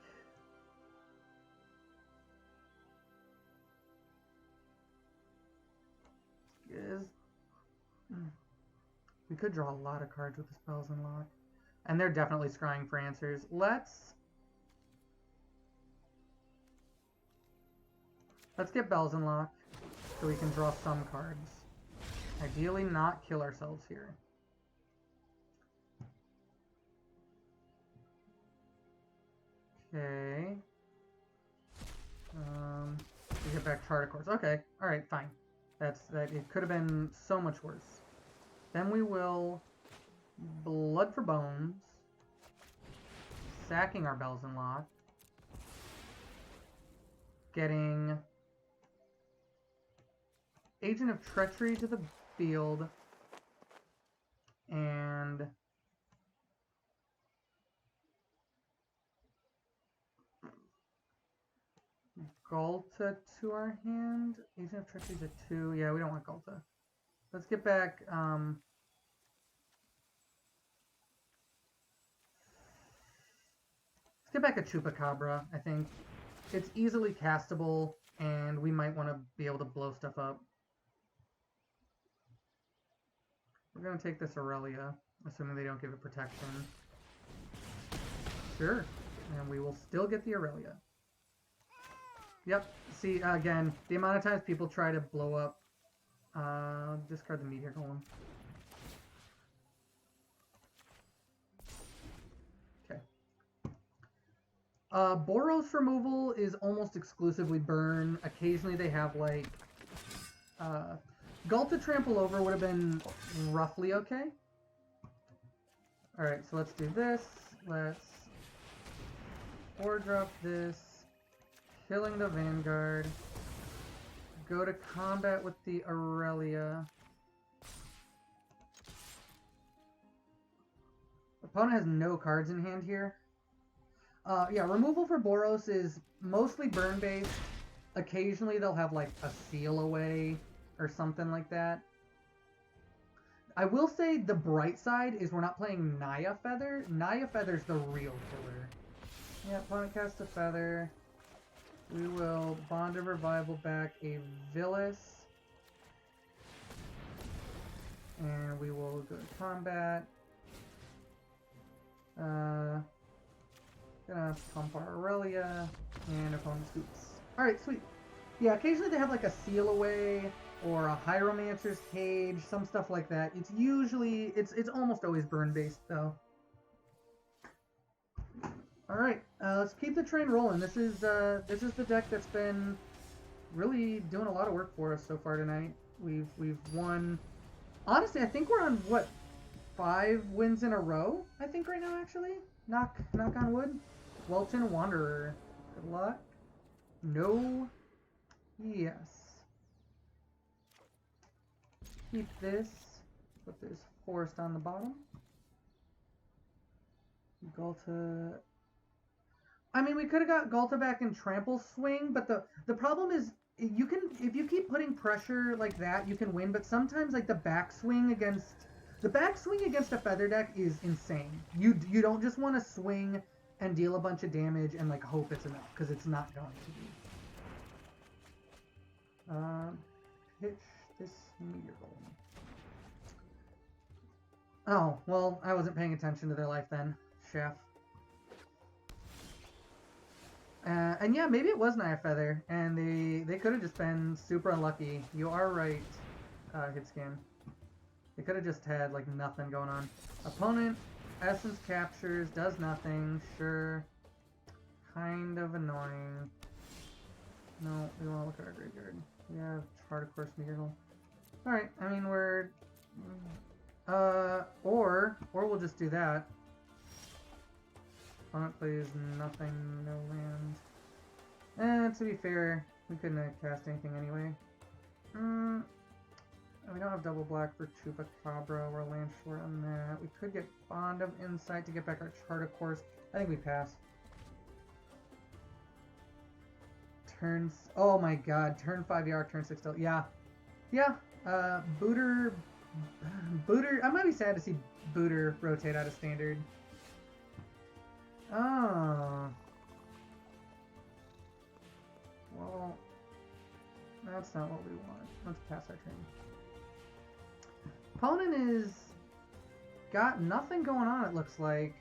We could draw a lot of cards with the Spells and Lock. And they're definitely scrying for answers. Let's get Bells and Lock so we can draw some cards. Ideally not kill ourselves here. Okay. We get back Chart of Course. Okay. Alright, fine. It could have been so much worse. Then we will Blood for Bones, sacking our Bells and Lock, getting Agent of Treachery to the field, and Galta to our hand. Agent of Treachery's a 2. Yeah, we don't want Galta. Let's get back, let's get back a Chupacabra, I think. It's easily castable, and we might want to be able to blow stuff up. We're going to take this Aurelia, assuming they don't give it protection. Sure. And we will still get the Aurelia. Yep. See, again, the amount of times people try to blow up. Discard the Meteor Golem. Okay. Boros removal is almost exclusively burn. Occasionally they have, like... Galta Trample Over would have been roughly okay. Alright, so let's do this. Let's 4-drop this. Killing the Vanguard. Go to combat with the Aurelia. Opponent has no cards in hand here. Yeah, removal for Boros is mostly burn-based. Occasionally they'll have like a seal away or something like that. I will say the bright side is we're not playing Naya Feather. Naya Feather's the real killer. Yeah, opponent casts a Feather. We will Bond of Revival back a Villas. And we will go to combat. Gonna pump our Aurelia. And opponent scoops. Alright, sweet. Yeah, occasionally they have like a Seal Away or a Hieromancer's Cage, some stuff like that. It's usually, it's almost always burn-based though. Alright, let's keep the train rolling. This is the deck that's been really doing a lot of work for us so far tonight. We've won, honestly, I think we're on, what, 5 wins in a row, I think right now actually? Knock on wood. Welton Wanderer. Good luck. No. Yes. Keep this. Put this forest on the bottom. Galta. I mean, we could have got Galta back in Trample Swing, but the problem is you can, if you keep putting pressure like that, you can win. But sometimes like the backswing against a Feather deck is insane. You don't just want to swing and deal a bunch of damage and like hope it's enough, because it's not going to be. Pitch this Meteor Golem. Oh, well, I wasn't paying attention to their life then, chef. And yeah, maybe it was Naya Feather, and they could have just been super unlucky. You are right, Hitscan. They could have just had, like, nothing going on. Opponent, Essence captures, does nothing, sure. Kind of annoying. No, we want to look at our graveyard. We have Chart of Course Meteor Golem. Alright, I mean, we're... or we'll just do that. Opponent plays nothing, no land. To be fair, we couldn't have cast anything anyway. We don't have double black for Chupacabra. We're land short on that. We could get Bond of Insight to get back our Chart of Course. I think we pass. Turns. Oh my god. Turn 5 Yark, turn 6 Del. Yeah. Yeah. Booter. I might be sad to see Booter rotate out of standard. Oh. Well, that's not what we want. Let's pass our turn. Opponent is got nothing going on, it looks like.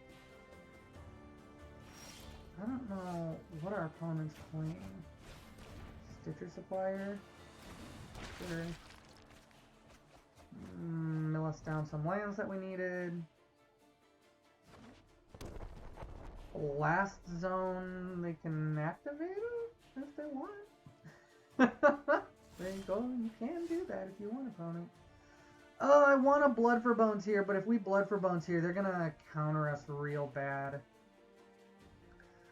I don't know what our opponent's playing. Stitcher Supplier. Sure. Mill us down some lands that we needed. Last zone, they can activate it if they want. There you go. You can do that if you want, opponent. Oh, I want a Blood for Bones here, but if we Blood for Bones here, they're gonna counter us real bad.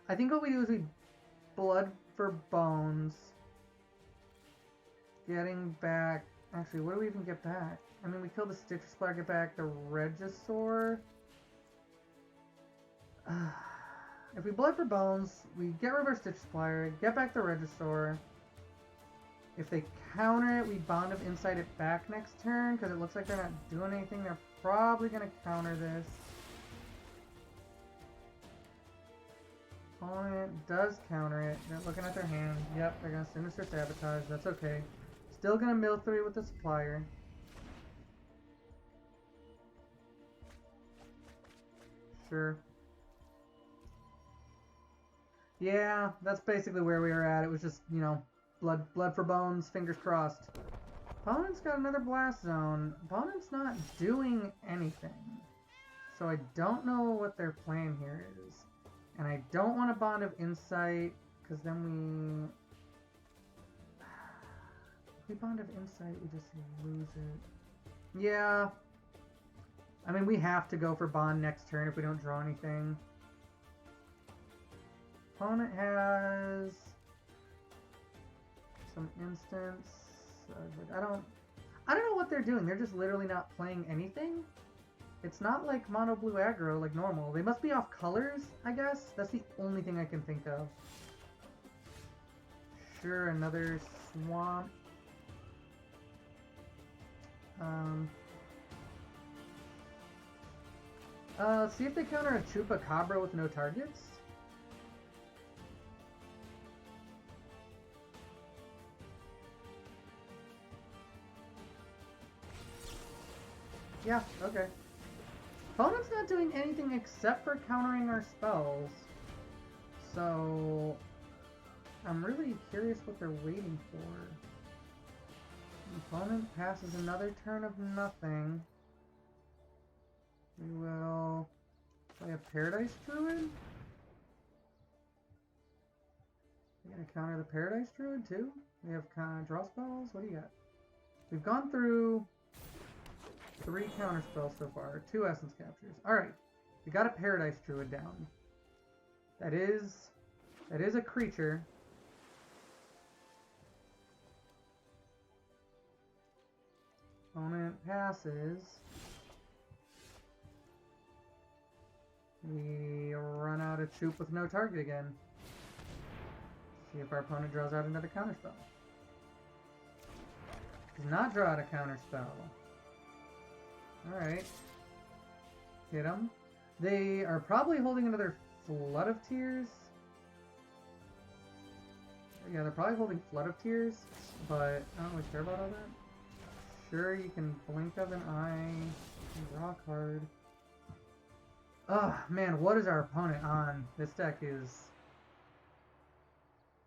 I think what we do is we Blood for Bones. Getting back... Actually, what do we even get back? I mean, we kill the Stitch Splatter, get back the Regisaur. If we Blood for Bones, we get rid of our Stitch Splatter, get back the Regisaur. If they counter it, we Bond of Insight it back next turn, because it looks like they're not doing anything. They're probably going to counter this. Opponent does counter it. They're looking at their hand. Yep, they're going to Sinister Sabotage. That's okay. Still going to mill 3 with the Supplier. Sure. Yeah, that's basically where we were at. It was just, you know, blood for bones, fingers crossed. Opponent's got another Blast Zone. Opponent's not doing anything. So I don't know what their plan here is. And I don't want a Bond of Insight, because then we... If we Bond of Insight, we just lose it. Yeah. I mean, we have to go for Bond next turn if we don't draw anything. Opponent has some instance. I don't know what they're doing. They're just literally not playing anything. It's not like mono blue aggro like normal. They must be off colors, I guess. That's the only thing I can think of. Sure, another swamp. See if they counter a Chupacabra with no targets. Yeah, okay. Opponent's not doing anything except for countering our spells. So I'm really curious what they're waiting for. Opponent passes another turn of nothing. We will play a Paradise Druid. We're gonna counter the Paradise Druid too? We have draw spells? What do you got? We've gone through 3 counter spells so far, 2 Essence Captures. Alright, we got a Paradise Druid down. That is a creature. Opponent passes. We run out of Choop with no target again. See if our opponent draws out another counter spell. Does not draw out a counter spell. Alright. Hit them. They are probably holding another Flood of Tears. Yeah, they're probably holding Flood of Tears, but I don't really care about all that. Sure, you can blink of an eye, draw a card. Oh, man, what is our opponent on? This deck is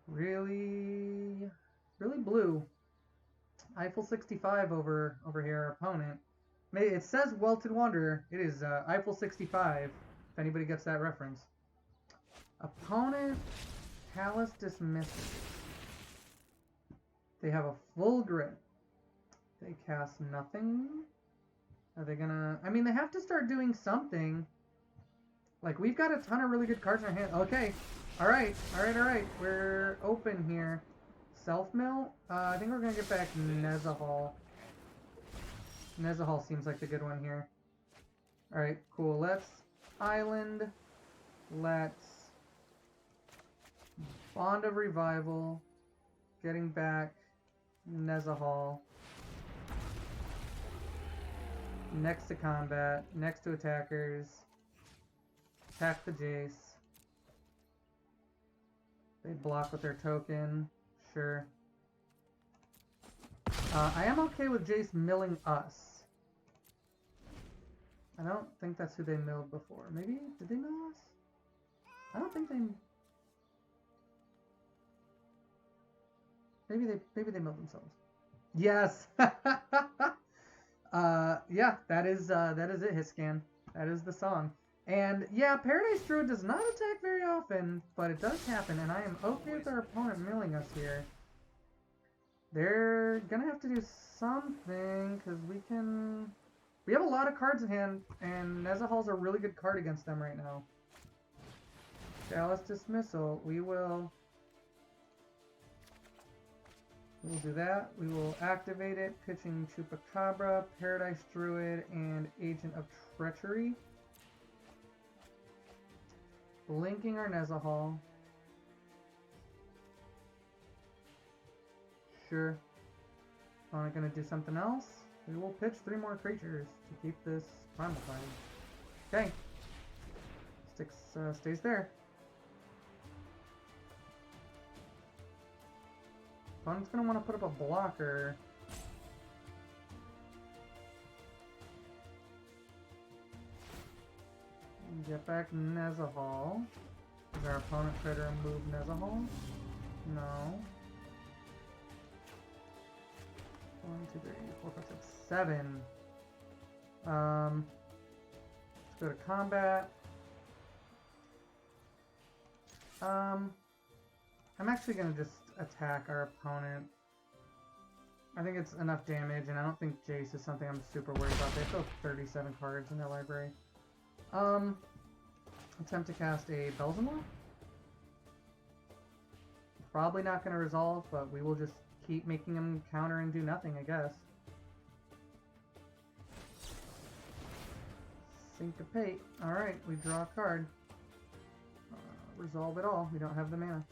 really blue. Eiffel 65 over here, our opponent. It says Welted Wanderer. It is Eiffel 65, if anybody gets that reference. Opponent, Palace Dismisses. They have a full grip. They cast nothing. Are they gonna... I mean, they have to start doing something. Like, we've got a ton of really good cards in our hand. Okay. Alright. We're open here. Self-mill? I think we're gonna get back Nezahal. Nezahal seems like the good one here. Alright, cool. Let's Island. Let's Bond of Revival. Getting back Nezahal. Next to combat. Next to attackers. Attack the Jace. They block with their token. Sure. I am okay with Jace milling us. I don't think that's who they milled before. Maybe? Did they mill us? I don't think they... Maybe they milled themselves. Yes! Yeah, that is it, Hiscan. That is the song. And yeah, Paradise Druid does not attack very often, but it does happen, and I am okay with our opponent milling us here. They're gonna have to do something, because we have a lot of cards in hand, and Nezahal's a really good card against them right now. Chalice Dismissal. We'll do that. We will activate it, pitching Chupacabra, Paradise Druid, and Agent of Treachery. Blinking our Nezahal. Sure. Not gonna do something else. We will pitch 3 more creatures to keep this Primal Time. Okay. Stays there. Opponent's gonna want to put up a blocker. Get back Nezahal. Does our opponent try to remove Nezahal? No. 1, 2, 3, 4, 5, 6, 7. Let's go to combat. I'm actually gonna just attack our opponent. I think it's enough damage, and I don't think Jace is something I'm super worried about. They have 37 cards in their library. Attempt to cast a Belzamor. Probably not going to resolve, but we will just keep making him counter and do nothing, I guess. Syncopate. Alright, we draw a card. Resolve it all. We don't have the mana.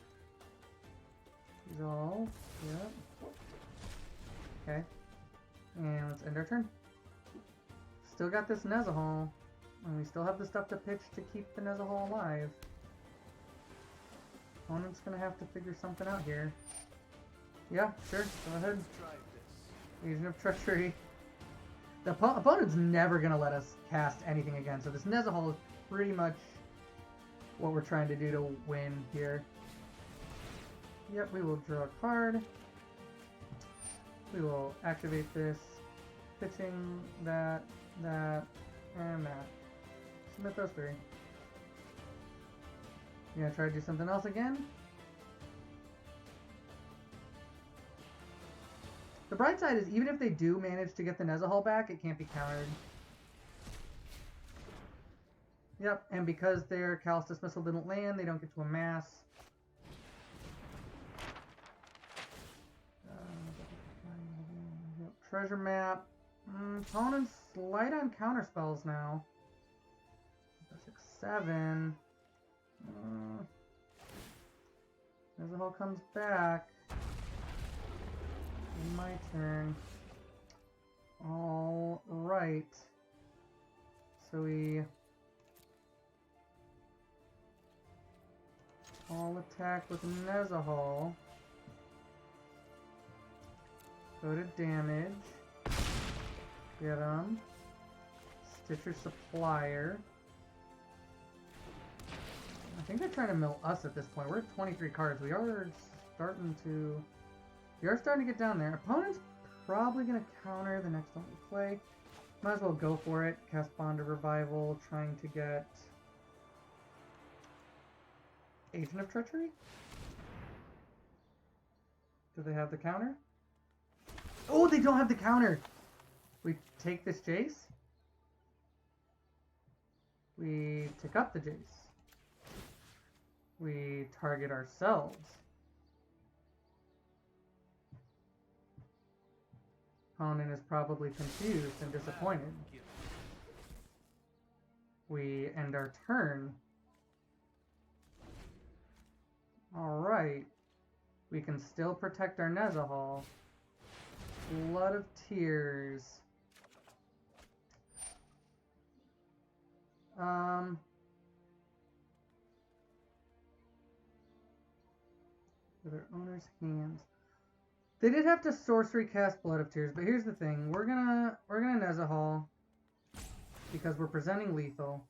Resolve. Yep. Okay. And let's end our turn. Still got this Nezahal. And we still have the stuff to pitch to keep the Nezahal alive. Opponent's gonna have to figure something out here. Yeah, sure. Go ahead. Agent of Treachery. The opponent's never gonna let us cast anything again, so this Nezahal is pretty much what we're trying to do to win here. Yep, we will draw a card. We will activate this, pitching that, and that. Submit those 3. You gonna try to do something else again? The bright side is, even if they do manage to get the Nezahal back, it can't be countered. Yep, and because their Callous Dismissal didn't land, they don't get to amass. Yep, treasure map. Opponent's light on counter spells now. 6, 7. Nezahal comes back. My turn. Alright. So we all attack with Nezahal. Go to damage. Get him. Stitcher Supplier. I think they're trying to mill us at this point. We're at 23 cards. We are starting to get down there. Opponent's probably going to counter the next one we play. Might as well go for it. Cast Bond of Revival, trying to get Agent of Treachery? Do they have the counter? Oh, they don't have the counter! We take this Jace. We take up the Jace. We target ourselves. Opponent is probably confused and disappointed. We end our turn. Alright. We can still protect our Nezahal. Blood of Tears. For their owner's hands. They did have to sorcery cast Blood of Tears, but here's the thing. We're gonna Nezahal because we're presenting lethal.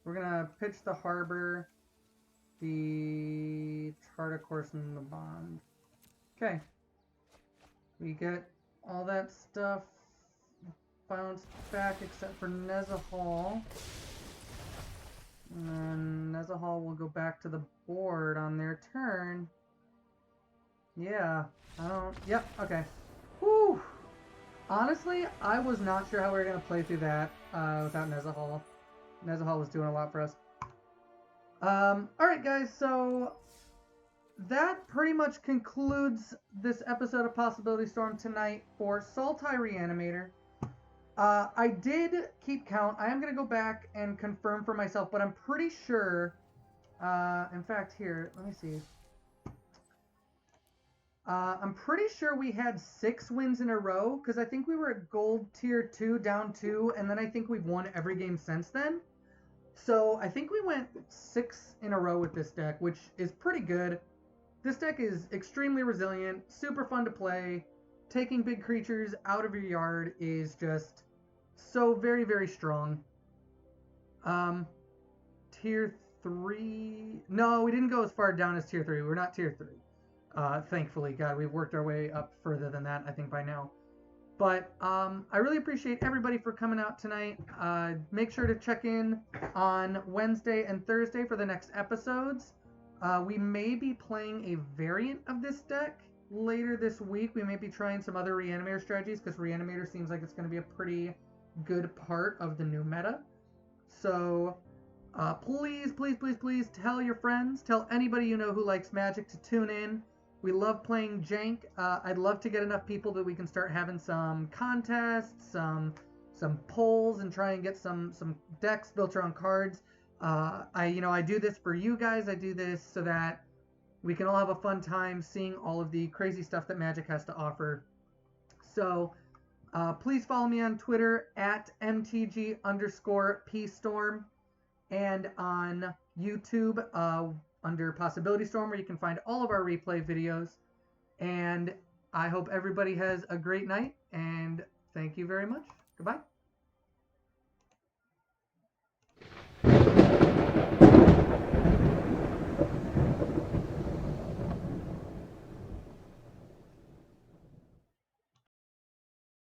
We're gonna pitch the Harbor, the Chart of Course, and the Bond. Okay. We get all that stuff bounced back except for Nezahal. And then Nezahal will go back to the board on their turn. Yeah. I don't... Yep, okay. Whew. Honestly, I was not sure how we were going to play through that without Nezahal. Nezahal was doing a lot for us. Alright guys, so that pretty much concludes this episode of Possibility Storm tonight for Sultai Reanimator. I did keep count. I am going to go back and confirm for myself, but I'm pretty sure... in fact, here, let me see. I'm pretty sure we had 6 wins in a row, because I think we were at gold tier 2, down 2, and then I think we've won every game since then. So I think we went 6 in a row with this deck, which is pretty good. This deck is extremely resilient, super fun to play. Taking big creatures out of your yard is just so very, very strong. Tier 3... No, we didn't go as far down as tier 3. We're not tier 3. Thankfully, God, we've worked our way up further than that, I think, by now. But I really appreciate everybody for coming out tonight. Make sure to check in on Wednesday and Thursday for the next episodes. We may be playing a variant of this deck later this week. We may be trying some other Reanimator strategies, because Reanimator seems like it's going to be a pretty good part of the new meta. So please, please, please, please tell your friends, tell anybody you know who likes Magic to tune in. We love playing Jank. I'd love to get enough people that we can start having some contests, some polls, and try and get some decks built around cards. I do this for you guys. I do this so that we can all have a fun time seeing all of the crazy stuff that Magic has to offer. So please follow me on Twitter at MTG_PStorm, and on YouTube under Possibility Storm, where you can find all of our replay videos. And I hope everybody has a great night, and thank you very much. Goodbye.